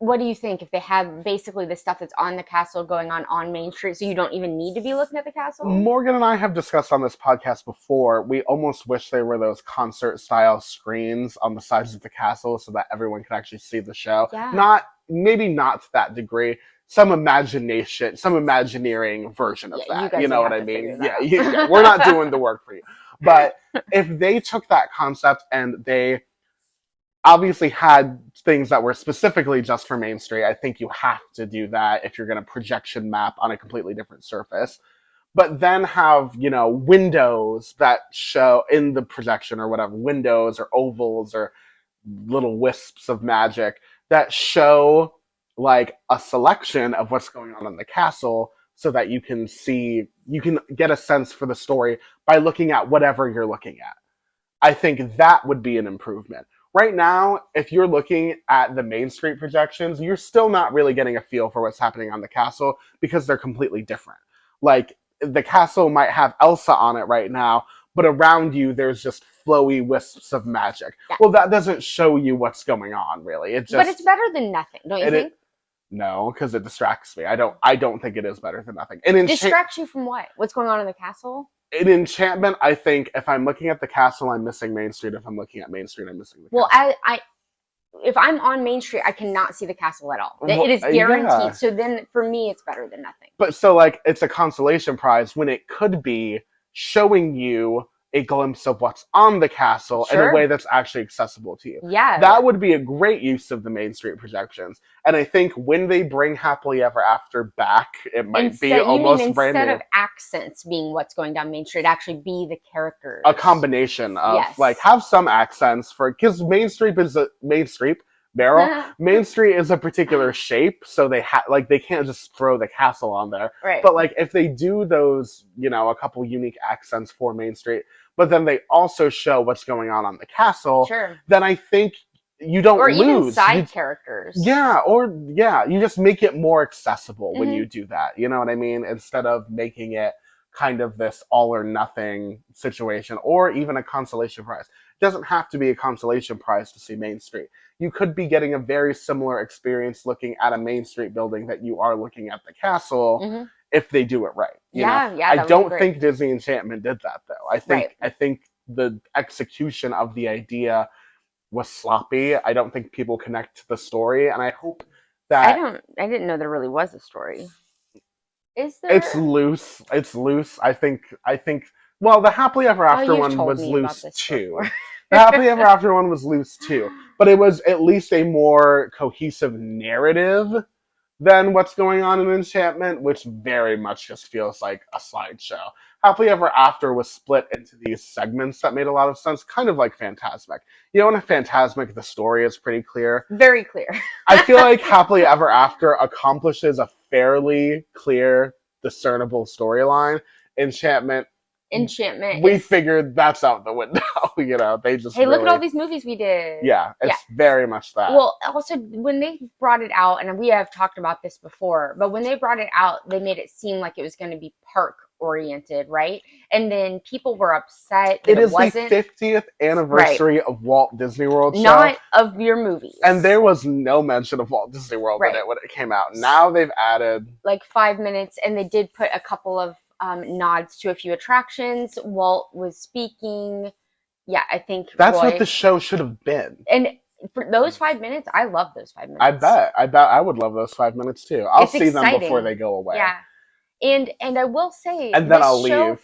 What do you think if they had basically the stuff that's on the castle going on Main Street, so you don't even need to be looking at the castle? Morgan and I have discussed on this podcast before, we almost wish there were those concert-style screens on the sides of the castle so that everyone could actually see the show. Yeah. Maybe not to that degree. Some imagineering version of that. You know what I mean? Yeah, we're not doing the work for you. But if they took that concept and they obviously had things that were specifically just for Main Street, I think you have to do that if you're going to projection map on a completely different surface. But then have, windows that show in the projection or whatever, windows or ovals or little wisps of magic that show like a selection of what's going on in the castle so that you can get a sense for the story by looking at whatever you're looking at. I think that would be an improvement. Right now, if you're looking at the Main Street projections, you're still not really getting a feel for what's happening on the castle because they're completely different. Like, the castle might have Elsa on it right now, but around you there's just flowy wisps of magic. Yeah. Well, that doesn't show you what's going on, really. But it's better than nothing, don't you think? No, because it distracts me. I don't think it is better than nothing. And distracts you from what? What's going on in the castle? In Enchantment, I think if I'm looking at the castle, I'm missing Main Street. If I'm looking at Main Street, I'm missing the castle. Well, if I'm on Main Street, I cannot see the castle at all. It is guaranteed. Yeah. So then, for me, it's better than nothing. But so, like, it's a consolation prize when it could be showing you a glimpse of what's on the castle in a way that's actually accessible to you. Yeah. That would be a great use of the Main Street projections. And I think when they bring Happily Ever After back, it might be almost brand new. Instead of accents being what's going down Main Street, actually be the characters. A combination of, have some accents because Main Street is Main Street is a particular shape, so they can't just throw the castle on there. Right. But like if they do those, a couple unique accents for Main Street, but then they also show what's going on the castle, then I think you don't lose. Or even side characters. You just make it more accessible when you do that. You know what I mean? Instead of making it kind of this all or nothing situation, or even a consolation prize. It doesn't have to be a consolation prize to see Main Street. You could be getting a very similar experience looking at a Main Street building that you are looking at the castle if they do it right. I don't think Disney Enchantment did that though. I think the execution of the idea was sloppy. I don't think people connect to the story, and I hope that I didn't know there really was a story. Is there? It's loose. I think well, the Happily Ever After one was loose too. The Happily Ever After one was loose too. But it was at least a more cohesive narrative than what's going on in Enchantment, which very much just feels like a slideshow. Happily Ever After was split into these segments that made a lot of sense, kind of like Fantasmic. You know, in a Fantasmic, the story is pretty clear. Very clear. I feel like Happily Ever After accomplishes a fairly clear, discernible storyline. Enchantment, we figured that's out the window. You know, they just hey, look at all these movies we did. Yeah, it's very much that. Well, also when they brought it out, and we have talked about this before, but when they brought it out, they made it seem like it was going to be park oriented, right? And then people were upset that it wasn't. The 50th anniversary of Walt Disney World show. Not of your movies. And there was no mention of Walt Disney World in it when it came out. Now they've added like 5 minutes, and they did put a couple of nods to a few attractions. Walt was speaking. Yeah, I think that's what the show should have been. And for those 5 minutes, I love those 5 minutes. I bet I would love those 5 minutes too. I'll see them before they go away. Yeah. And I will say, and then I'll leave.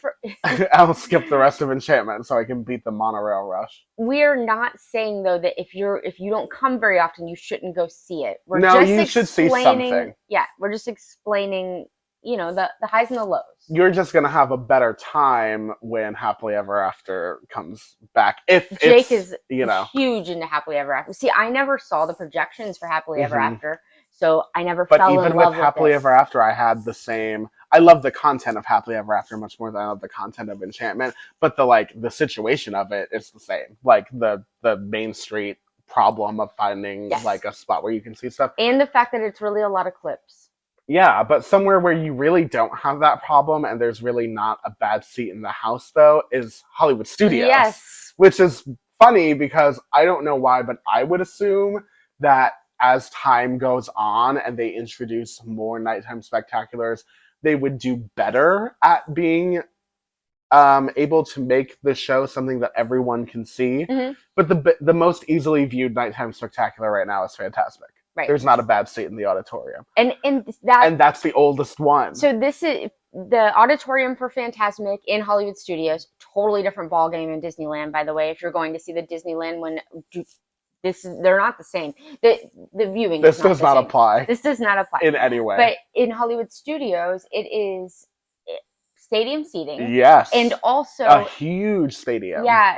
I'll skip the rest of Enchantment so I can beat the monorail rush. We're not saying though that if you don't come very often, you shouldn't go see it. You should see something. Yeah, we're just explaining, you know, the highs and the lows. You're just gonna have a better time when Happily Ever After comes back. If Jake is, you know, huge into Happily Ever After. See, I never saw the projections for Happily Ever After, so I never fell in love with it. But even with Happily Ever After, I had the same. I love the content of Happily Ever After much more than I love the content of Enchantment. But the situation of it is the same. Like the Main Street problem of finding like a spot where you can see stuff, and the fact that it's really a lot of clips. Yeah, but somewhere where you really don't have that problem and there's really not a bad seat in the house, though, is Hollywood Studios. Yes. Which is funny because I don't know why, but I would assume that as time goes on and they introduce more nighttime spectaculars, they would do better at being able to make the show something that everyone can see. Mm-hmm. But the most easily viewed nighttime spectacular right now is Fantasmic. Right. There's not a bad seat in the auditorium. And that's the oldest one. So this is the auditorium for Fantasmic in Hollywood Studios. Totally different ballgame in Disneyland, by the way. If you're going to see the Disneyland one, they're not the same. The viewing this does not apply. This does not apply in any way. But in Hollywood Studios, it is stadium seating. Yes. And also a huge stadium. Yeah.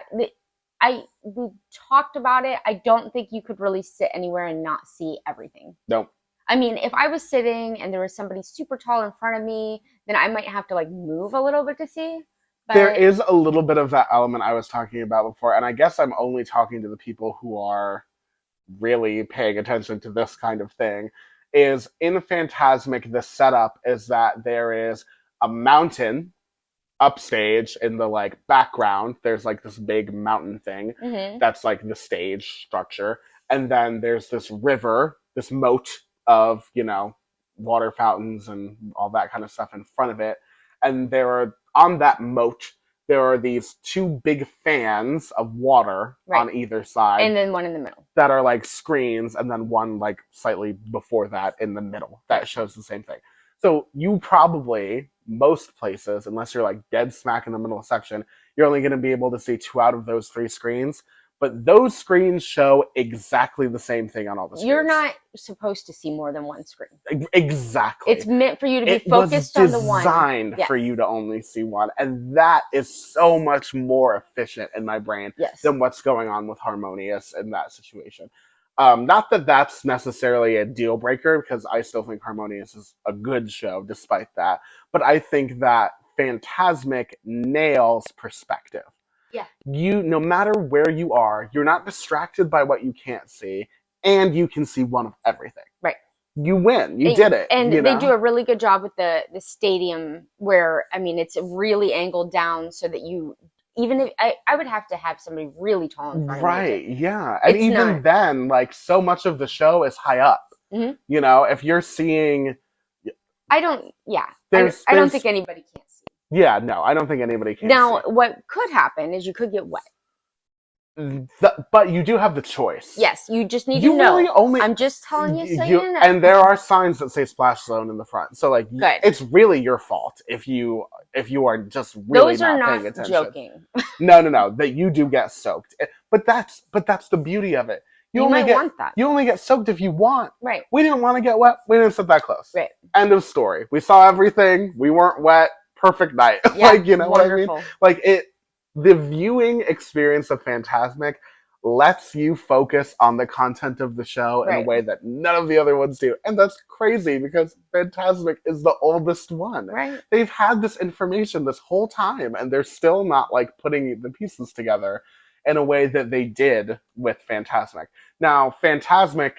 We talked about it. I don't think you could really sit anywhere and not see everything. Nope. I mean, if I was sitting and there was somebody super tall in front of me, then I might have to like move a little bit to see. But there is a little bit of that element I was talking about before, and I guess I'm only talking to the people who are really paying attention to this kind of thing, is in Fantasmic, the setup is that there is a mountain upstage in the like background. There's like this big mountain thing that's like the stage structure, and then there's this river, this moat of, you know, water fountains and all that kind of stuff in front of it, and there are on that moat there are these two big fans of water on either side, and then one in the middle that are like screens, and then one like slightly before that in the middle that shows the same thing. So you probably, most places, unless you're like dead smack in the middle section, you're only going to be able to see 2 out of those 3 screens. But those screens show exactly the same thing on all the screens. You're not supposed to see more than one screen. Exactly. It's meant for you to be focused on the one. It was designed for you to only see one. And that is so much more efficient in my brain than what's going on with Harmonious in that situation. Not that that's necessarily a deal breaker, because I still think Harmonious is a good show despite that. But I think that Fantasmic nails perspective. Yeah. You, no matter where you are, you're not distracted by what you can't see, and you can see one of everything. Right. You win. You did it. And they do a really good job with the stadium where, I mean, it's really angled down so that you, even if I would have to have somebody really tall in front of me. Right, yeah. And even then, like, so much of the show is high up. Mm-hmm. You know, if you're seeing... I don't think anybody can see. Yeah, no, I don't think anybody can. Now, what could happen is you could get wet. But you do have the choice. Yes, you just need to know. Really I'm just telling you so you know. And there are signs that say splash zone in the front. So, like, it's really your fault if you are just really not paying attention. Joking. No, that you do get soaked. But that's the beauty of it. You only want that. You only get soaked if you want. Right. We didn't want to get wet. We didn't sit that close. Right. End of story. We saw everything. We weren't wet. perfect night. Yeah, Like, you know wonderful. what I mean? Like, the viewing experience of Fantasmic lets you focus on the content of the show in a Right. way that none of the other ones do. And that's crazy because Fantasmic is the oldest one. Right. They've had this information this whole time and they're still not like putting the pieces together in a way that they did with Fantasmic. Now, Fantasmic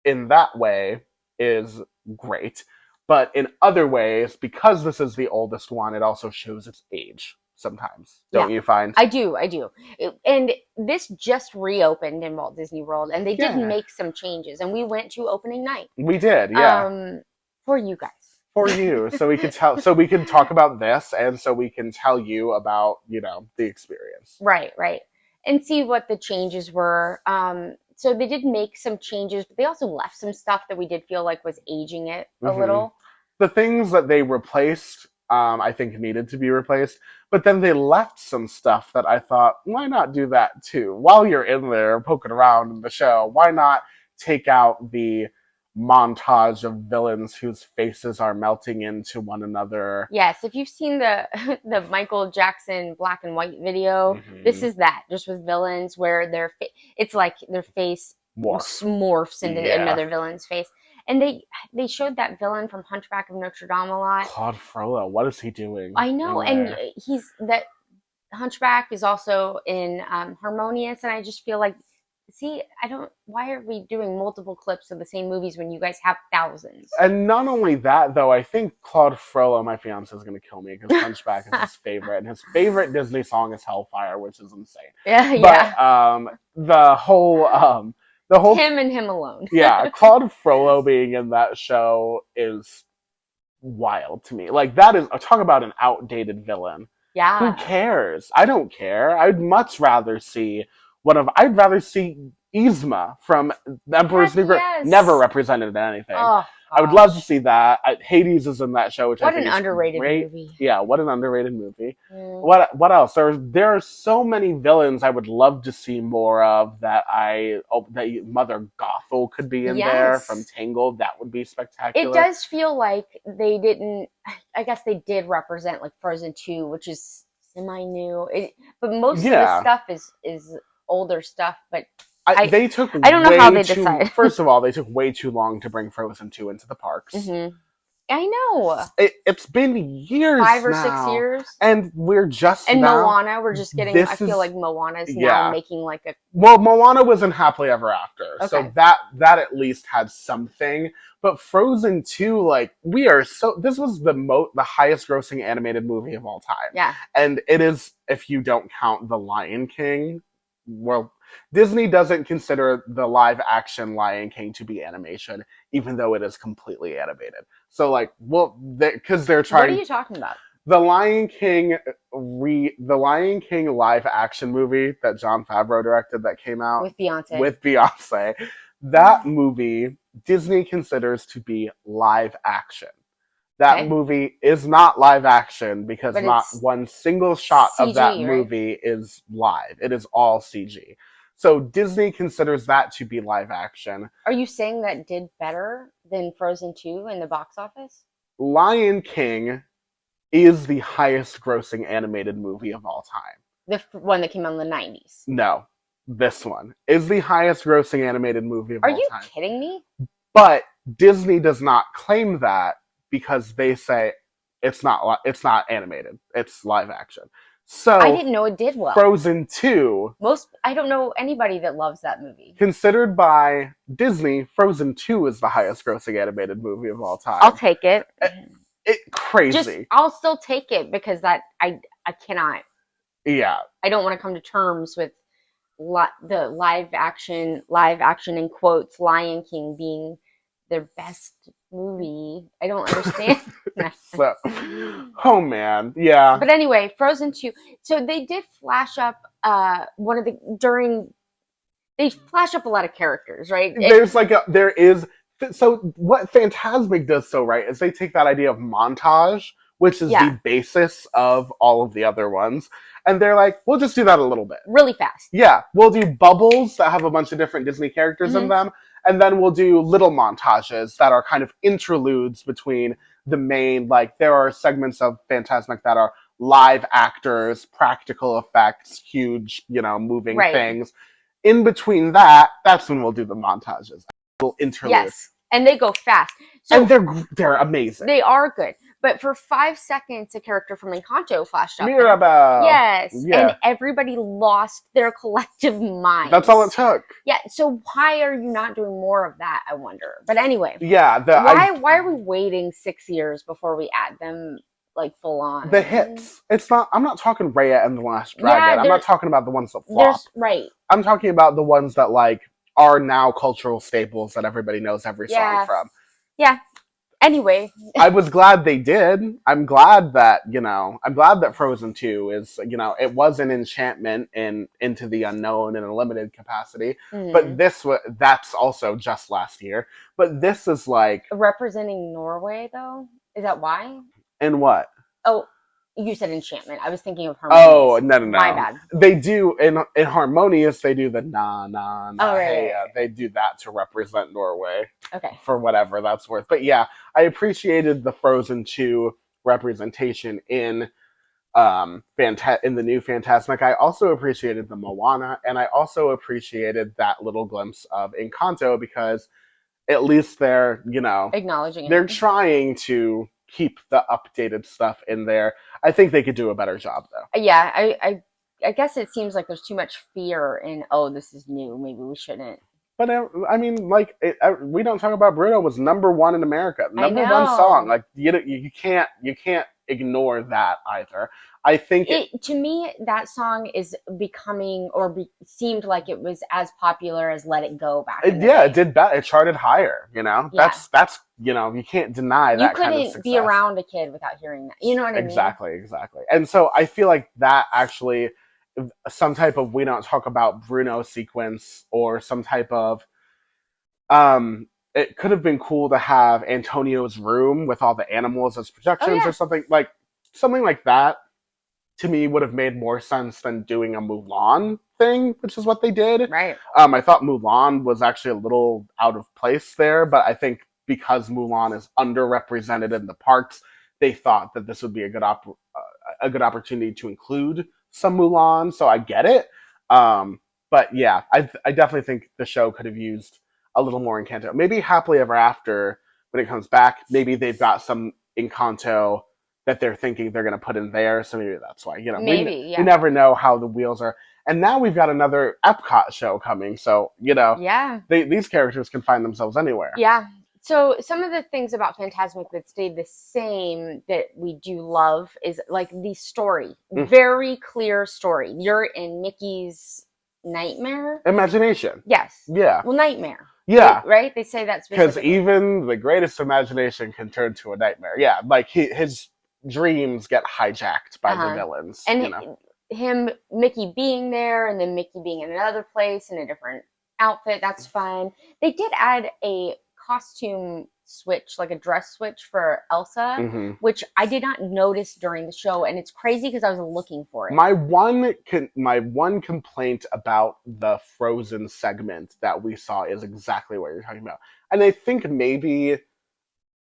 in that way is great, but in other ways, because this is the oldest one, it also shows its age sometimes. Don't Yeah. you find? I do. And this just reopened in Walt Disney World, and they did Yeah. make some changes. And we went to opening night. We did, yeah. For you guys. For you, so we could talk about this, and so we can tell you about, you know, the experience. Right, right. And see what the changes were. So they did make some changes, but they also left some stuff that we did feel like was aging it a little. The things that they replaced, I think needed to be replaced, but then they left some stuff that I thought, why not do that too? While you're in there poking around in the show, why not take out the montage of villains whose faces are melting into one another? Yes, if you've seen the the Michael Jackson black and white video, this is that, just with villains where it's like their face morphs into another villain's face. And they showed that villain from Hunchback of Notre Dame a lot. Claude Frollo, what is he doing? I know, and that Hunchback is also in Harmonious, and I just feel like, see, why are we doing multiple clips of the same movies when you guys have thousands? And not only that, though, I think Claude Frollo, my fiance, is going to kill me because Hunchback is his favorite. And his favorite Disney song is Hellfire, which is insane. Yeah, but, the whole him and him alone. Yeah, Claude Frollo being in that show is wild to me. Like, that is, talk about an outdated villain. Yeah. Who cares? I don't care. I'd much rather see I'd rather see Yzma from The Emperor's New Groove, never represented in anything. Oh, I would love to see that. Hades is in that show, which what I think an underrated movie. Yeah, what an underrated movie. What else? There are so many villains I would love to see more of that Mother Gothel could be in there from Tangled. That would be spectacular. It does feel like they didn't, I guess they did represent like Frozen 2, which is semi-new. But most of the stuff is older stuff, but I don't know how they decided. First of all, they took way too long to bring Frozen 2 into the parks. I know. It's been years 5 or now, 6 years. And we're just And now, Moana, we're just getting, I feel like Moana is now making like a... Well, Moana was in Happily Ever After, so that at least had something. But Frozen 2, like, this was the highest grossing animated movie of all time. Yeah. And it is, if you don't count The Lion King, well, Disney doesn't consider the live action Lion King to be animation, even though it is completely animated. So, like, because they're trying. What are you talking about? The Lion King live action movie that Jon Favreau directed that came out with Beyonce. That movie Disney considers to be live action. That movie is not live action because not one single shot of that movie is live. It is all CG. So Disney considers that to be live action. Are you saying that did better than Frozen 2 in the box office? Lion King is the highest grossing animated movie of all time. The one that came out in the 90s? No. This one is the highest grossing animated movie of all time. Are you kidding me? But Disney does not claim that because they say it's not animated. It's live action. So I didn't know it did well. Frozen 2. I don't know anybody that loves that movie. Considered by Disney, Frozen 2 is the highest grossing animated movie of all time. I'll take it. Crazy. I'll still take it because I cannot. Yeah. I don't want to come to terms with the live action in quotes Lion King being their best movie. I don't understand. So, oh man, yeah. But anyway, Frozen 2. So they did flash up they flash up a lot of characters, right? So what Fantasmic does so right is they take that idea of montage, which is the basis of all of the other ones, and they're like, we'll just do that a little bit. Really fast. Yeah, we'll do bubbles that have a bunch of different Disney characters in them, and then we'll do little montages that are kind of interludes between the main, like, there are segments of Fantasmic that are live actors, practical effects, huge, moving Right. things. In between that, that's when we'll do the montages. Little interlude. Yes. And they go fast. So and they're amazing. They are good. But for 5 seconds, a character from Encanto flashed up. Mirabelle. Yes. Yeah. And everybody lost their collective minds. That's all it took. Yeah. So why are you not doing more of that, I wonder? But anyway. Yeah. Why are we waiting 6 years before we add them, like, full on? The hits. I'm not talking Raya and the Last Dragon. I'm not talking about the ones that flop. Right. I'm talking about the ones that, like, are now cultural staples that everybody knows every song from. Yeah. Anyway. I was glad they did. I'm glad that, Frozen 2 is, it was an enchantment in Into the Unknown in a limited capacity. But that's also just last year. But this is like... Representing Norway, though? Is that why? In what? Oh, you said enchantment. I was thinking of Harmonious. Oh, no. My bad. They do, in Harmonious, they do the na, na, na, hey. They do that to represent Norway. Okay. For whatever that's worth. But yeah, I appreciated the Frozen 2 representation in the new Fantasmic. I also appreciated the Moana, and I also appreciated that little glimpse of Encanto, because at least they're, acknowledging it. They're trying to keep the updated stuff in there. I think they could do a better job, though. Yeah, I guess it seems like there's too much fear in, this is new, maybe we shouldn't. But I mean, like, We Don't Talk About Bruno was #1 in America, #1 song. Like, you can't ignore that either. I think to me, that song is becoming seemed like it was as popular as Let It Go back. It did better. It charted higher. That's you can't deny that kind of success. You couldn't be around a kid without hearing that. You know what I mean? Exactly. And so I feel like that actually, some type of We Don't Talk About Bruno sequence, or some type of it could have been cool to have Antonio's room with all the animals as projections, or something like that. To me, would have made more sense than doing a Mulan thing, which is what they did. Right. I thought Mulan was actually a little out of place there, but I think because Mulan is underrepresented in the parks, they thought that this would be a good opportunity to include some Mulan. So I get it. But yeah, I definitely think the show could have used a little more Encanto. Maybe Happily Ever After, when it comes back, maybe they've got some Encanto that they're thinking they're going to put in there. So maybe that's why, we never know how the wheels are. And now we've got another Epcot show coming. So, these characters can find themselves anywhere. Yeah. So some of the things about Fantasmic that stayed the same that we do love is, like, the story. Very clear story. You're in Mickey's nightmare? Imagination. Yes. Yeah. Well, nightmare. Yeah. Right? They say that because even the greatest imagination can turn to a nightmare. Yeah, like his dreams get hijacked by the villains. And Mickey being there, and then Mickey being in another place in a different outfit, that's fun. They did add a costume switch, like a dress switch for Elsa, which I did not notice during the show, and it's crazy because I was looking for it. My one complaint about the Frozen segment that we saw is exactly what you're talking about, and I think maybe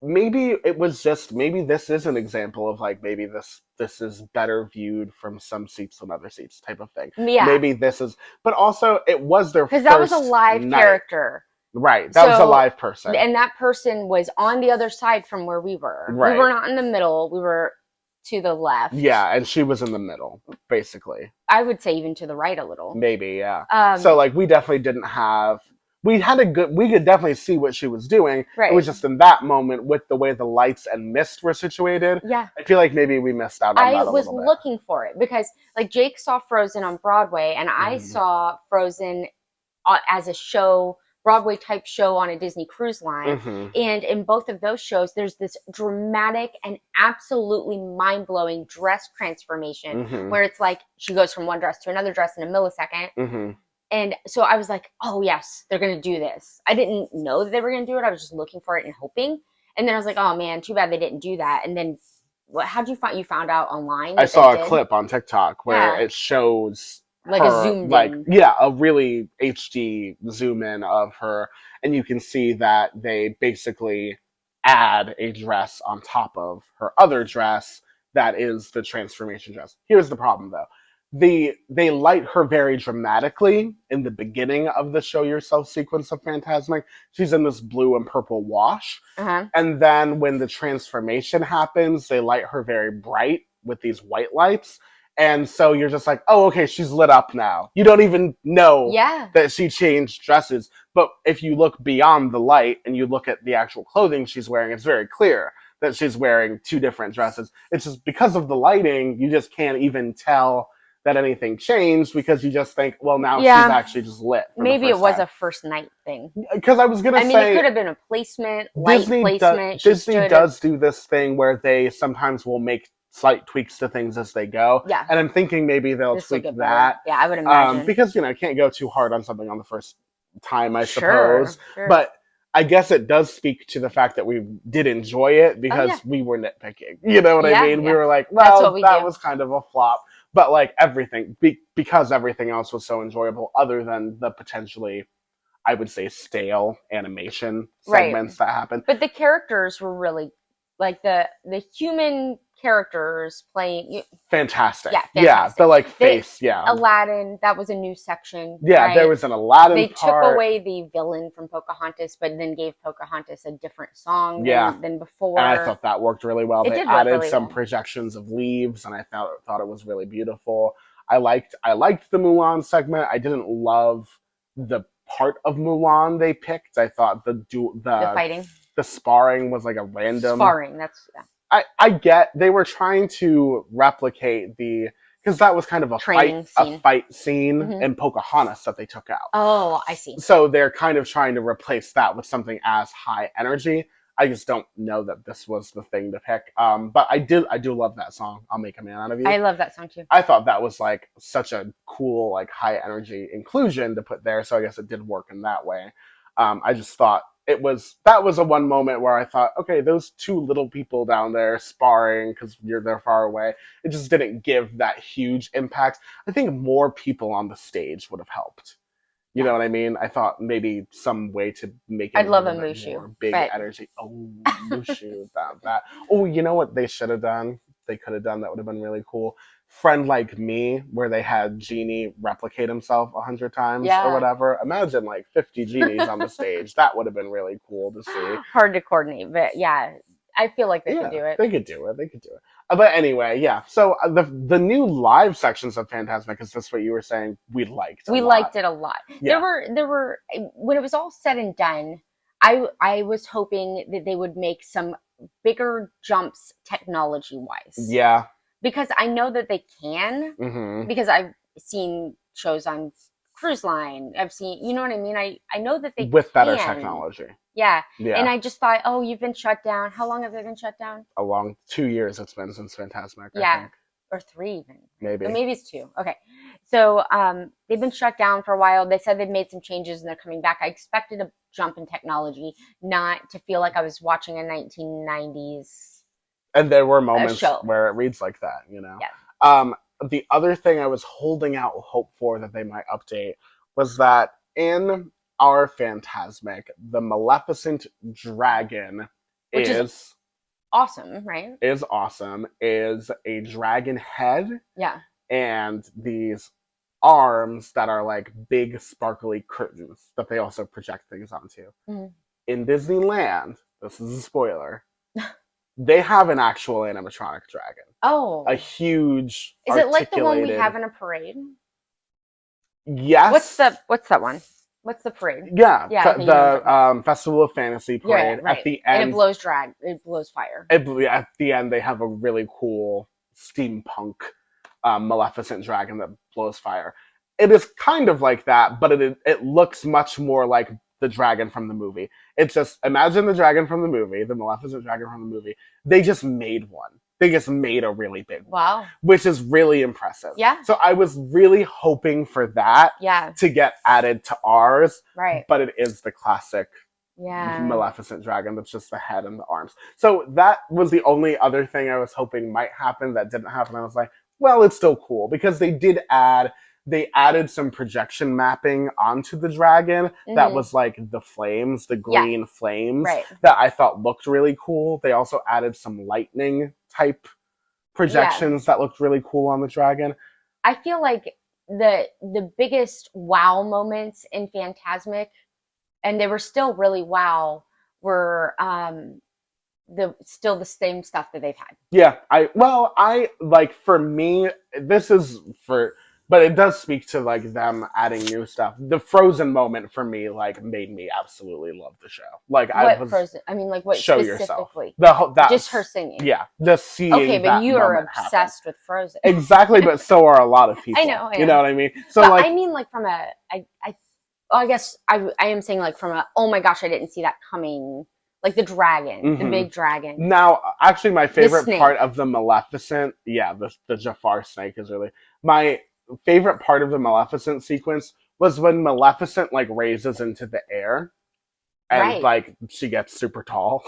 it was just, maybe this is an example of, like, maybe this is better viewed from some seats than other seats type of thing. Yeah. Maybe this is, but also it was their first because that was a live character. Right, that was a live person. And that person was on the other side from where we were. Right. We were not in the middle. We were to the left. Yeah, and she was in the middle, basically. I would say even to the right a little. Maybe, yeah. So, like, we definitely didn't have... We could definitely see what she was doing. Right. It was just in that moment, with the way the lights and mist were situated. Yeah. I feel like maybe we missed out on that a little bit. I was looking for it because, like, Jake saw Frozen on Broadway, and I saw Frozen as a show, Broadway type show on a Disney Cruise Line. And in both of those shows, there's this dramatic and absolutely mind-blowing dress transformation where it's like she goes from one dress to another dress in a millisecond. And so I was like, oh, yes, they're going to do this. I didn't know that they were going to do it. I was just looking for it and hoping. And then I was like, oh, man, too bad they didn't do that. And then how'd you found out online? I saw a clip on TikTok where it shows like her, a zoomed in. Yeah, a really HD zoom in of her. And you can see that they basically add a dress on top of her other dress that is the transformation dress. Here's the problem though. They light her very dramatically in the beginning of the show yourself sequence of Phantasmic. She's in this blue and purple wash. Uh-huh. And then when the transformation happens, they light her very bright with these white lights. And so you're just like, oh, okay, she's lit up now. You don't even know that she changed dresses. But if you look beyond the light and you look at the actual clothing she's wearing, it's very clear that she's wearing two different dresses. It's just because of the lighting, you just can't even tell that anything changed because you just think, well, now she's actually just lit. Maybe it was a first night thing. Because I was going to say, it could have been a placement, light placement. Disney does do this thing where they sometimes will make slight tweaks to things as they go. Yeah. And I'm thinking maybe they'll tweak that. Yeah, I would imagine. Because, I can't go too hard on something on the first time, I suppose. Sure. But I guess it does speak to the fact that we did enjoy it because we were nitpicking. You know what I mean? Yeah. We were like, well, that was kind of a flop. But like everything, because everything else was so enjoyable other than the potentially, I would say, stale animation segments that happened. But the characters were really, like the human characters playing fantastic. Yeah, fantastic. The face. Aladdin, that was a new section. Yeah, right? There was an Aladdin. They took away the villain from Pocahontas, but then gave Pocahontas a different song than before. And I thought that worked really well. They added some projections of leaves, and I thought it was really beautiful. I liked the Mulan segment. I didn't love the part of Mulan they picked. I thought the fighting, the sparring was like a random sparring. That's I get they were trying to replicate because that was kind of a fight scene in Pocahontas that they took out. Oh, I see. So they're kind of trying to replace that with something as high energy. I just don't know that this was the thing to pick. But I do love that song. I'll Make a Man Out of You. I love that song too. I thought that was like such a cool, like high energy inclusion to put there. So I guess it did work in that way. I just thought that was a one moment where I thought, okay, those two little people down there sparring because they're far away. It just didn't give that huge impact. I think more people on the stage would have helped. You know what I mean? I thought maybe some way to make it. I'd love a Mushu. Big energy. Oh, Mushu. that. Oh, you know what they should have done? They could have done that would have been really cool. Friend Like Me, where they had Genie replicate himself 100 times or whatever. Imagine like 50 Genies on the stage. That would have been really cool to see. Hard to coordinate, but yeah, I feel like they could do it. They could do it. But anyway, yeah. So the new live sections of Phantasmic, is this what you were saying? We liked it a lot. Yeah. There were when it was all said and done, I was hoping that they would make some bigger jumps technology wise. Yeah. Because I know that they can, because I've seen shows on Cruise Line. I've seen, you know what I mean? I know that they with better technology. Yeah. And I just thought, oh, you've been shut down. How long have they been shut down? A long 2 years it's been since Phantasmic. Yeah. I think. Or 3 even. Maybe. Or maybe it's 2. Okay. So they've been shut down for a while. They said they've made some changes and they're coming back. I expected a jump in technology, not to feel like I was watching a 1990s. And there were moments where it reads like that, you know? Yeah. The other thing I was holding out hope for that they might update was that in our Phantasmic, the Maleficent dragon is awesome, right? Is awesome. Is a dragon head. Yeah. And these arms that are like big sparkly curtains that they also project things onto. Mm-hmm. In Disneyland, this is a spoiler, they have an actual animatronic dragon. Oh. A huge Is it like the one we have in a parade? Yes. What's that one? What's the parade? Yeah. The Festival of Fantasy parade. Yeah, right. At the end. And it blows fire. At the end, they have a really cool steampunk Maleficent dragon that blows fire. It is kind of like that, but it looks much more like the dragon from the movie. It's just, imagine the dragon from the movie, the Maleficent dragon from the movie. They just made one. They just made a really big one. Wow. Which is really impressive. Yeah. So I was really hoping for that to get added to ours. Right. But it is the classic Maleficent dragon that's just the head and the arms. So that was the only other thing I was hoping might happen that didn't happen. I was like, well, it's still cool because they did add they added some projection mapping onto the dragon that was like the flames, the green flames that I thought looked really cool. They also added some lightning type projections that looked really cool on the dragon. I feel like the biggest wow moments in Phantasmic, and they were still really wow, were still the same stuff that they've had. Yeah, I like, for me, this is for, but it does speak to like them adding new stuff. The Frozen moment for me like made me absolutely love the show. Like, what Frozen? I mean, like what show specifically? Yourself. Just her singing. Yeah, just seeing. Okay, but you are obsessed with Frozen. Exactly, but so are a lot of people. I know. You know what I mean? So but like, I mean, like from a, I guess I am saying like from a, oh my gosh, I didn't see that coming. Like the dragon, the big dragon. Now, actually, my favorite part of the Maleficent, the Jafar snake is really my favorite part of the Maleficent sequence was when Maleficent like raises into the air and like she gets super tall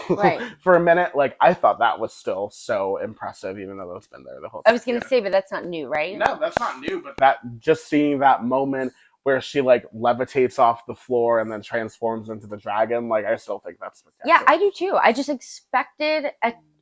for a minute. Like, I thought that was still so impressive, even though it's been there the whole time. I was gonna say, but that's not new, right? No, that's not new. But that, just seeing that moment where she like levitates off the floor and then transforms into the dragon, like, I still think that's spectacular. Yeah, I do too. I just expected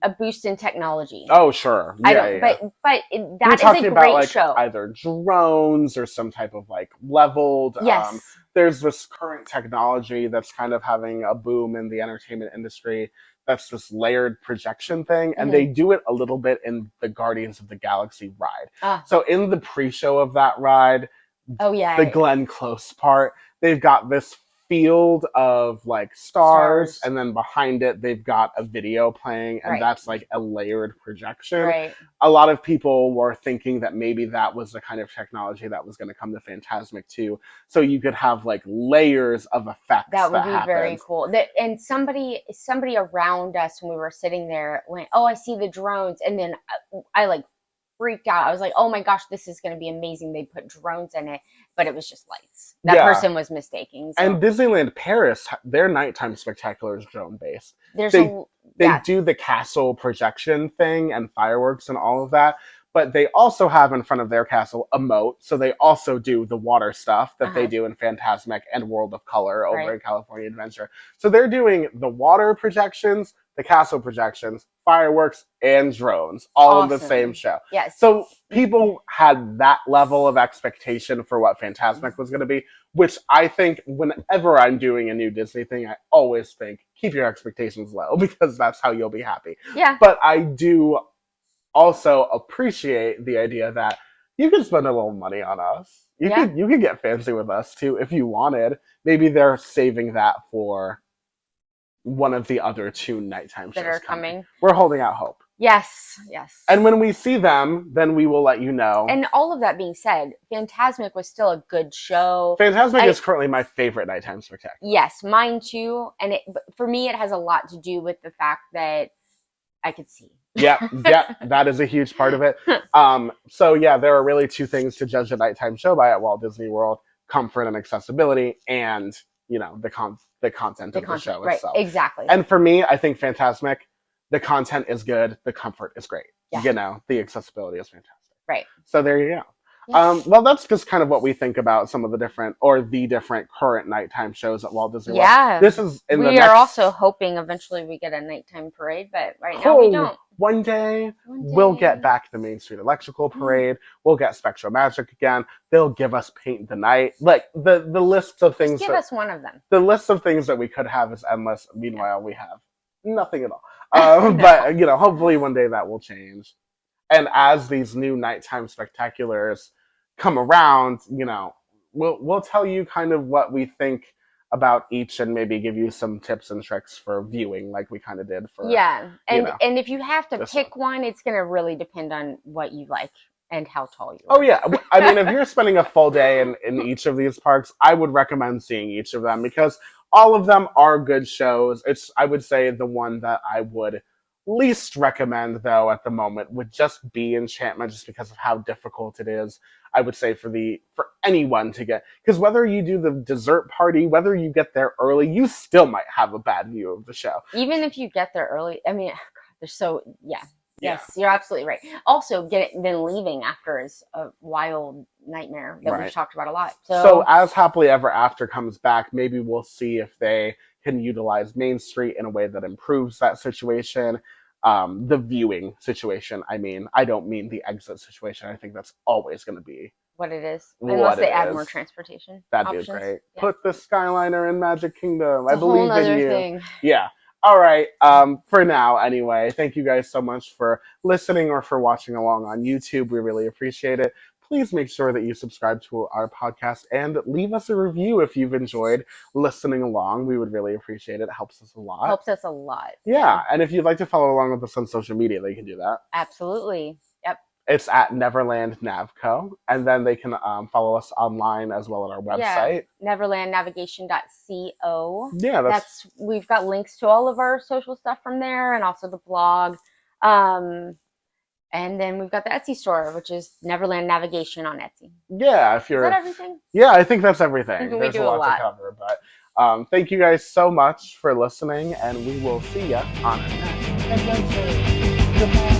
a boost in technology. Oh, sure. I don't, but that is a great like, show. Either drones or some type of like leveled. Yes. There's this current technology that's kind of having a boom in the entertainment industry. That's this layered projection thing, and they do it a little bit in the Guardians of the Galaxy ride. So in the pre-show of that ride, the Glenn Close part, they've got this field of like stars, and then behind it they've got a video playing, and that's like a layered projection. A lot of people were thinking that maybe that was the kind of technology that was going to come to Phantasmic too, so you could have like layers of effects. That would be very cool. And somebody around us when we were sitting there went, "Oh, I see the drones," and then I like freaked out. I was like, oh my gosh, this is going to be amazing. They put drones in it, but it was just lights. That person was mistaking. So. And Disneyland Paris, their nighttime spectacular is drone based. They do the castle projection thing and fireworks and all of that, but they also have in front of their castle a moat, so they also do the water stuff that they do in Phantasmic and World of Color over in California Adventure. So they're doing the water projections, the castle projections, fireworks, and drones all in the same show. Yes. So people had that level of expectation for what Phantasmic was going to be, which I think whenever I'm doing a new Disney thing, I always think, keep your expectations low, because that's how you'll be happy. Yeah. But I do also appreciate the idea that you can spend a little money on us. You could get fancy with us too if you wanted. Maybe they're saving that for one of the other two nighttime shows that are coming. We're holding out hope. Yes. And when we see them, then we will let you know. And all of that being said, Phantasmic was still a good show. Phantasmic is currently my favorite nighttime spectacular. Yes, mine too. And for me, it has a lot to do with the fact that I could see. Yeah, that is a huge part of it. So yeah, there are really two things to judge a nighttime show by at Walt Disney World: comfort and accessibility, and the content of the show itself. Exactly. And for me, I think Phantasmic, the content is good, the comfort is great. Yeah. The accessibility is fantastic. Right. So there you go. Yes. Well, that's just kind of what we think about some of the different current nighttime shows at Walt Disney World. Yeah. This is we are also hoping eventually we get a nighttime parade, but right now we don't. One day we'll get back the Main Street Electrical Parade. We'll get Spectral Magic again. They'll give us Paint the Night. Like the list of things. Just give us one of them. The list of things that we could have is endless. Meanwhile, we have nothing at all. No. But hopefully one day that will change. And as these new nighttime spectaculars come around, we'll tell you kind of what we think about each, and maybe give you some tips and tricks for viewing, like we kind of did for and if you have to pick one, it's going to really depend on what you like and how tall you are. Oh yeah, I mean, if you're spending a full day in each of these parks, I would recommend seeing each of them, because all of them are good shows. I would say the one that I would least recommend, though, at the moment would just be Enchantment, just because of how difficult it is. I would say for anyone to get, because whether you do the dessert party, whether you get there early, you still might have a bad view of the show. Even if you get there early, I mean, they're so Yeah. Yes, you're absolutely right. Also, then leaving after is a wild nightmare that we've Right. talked about a lot. So So as Happily Ever After comes back, maybe we'll see if they can utilize Main Street in a way that improves that situation. The viewing situation. I mean, I don't mean the exit situation. I think that's always going to be what it is, unless what they it add is. more transportation That'd be options. great. Yeah, Put the Skyliner in Magic Kingdom. it's I a whole believe in nother you. thing. Yeah. All right. For now, anyway, thank you guys so much for listening or for watching along on YouTube. We really appreciate it. Please make sure that you subscribe to our podcast and leave us a review if you've enjoyed listening along. We would really appreciate it. It helps us a lot. Helps us a lot. Yeah. And if you'd like to follow along with us on social media, they can do that. Absolutely. Yep. It's at Neverland Navco, and then they can follow us online as well at our website. Yeah, neverlandnavigation.co. Yeah, that's we've got links to all of our social stuff from there, and also the blog. And then we've got the Etsy store, which is Neverland Navigation on Etsy. Yeah, if you're. Is that everything? Yeah, I think that's everything. There's a lot to cover, but thank you guys so much for listening, and we will see you on our next. Goodbye.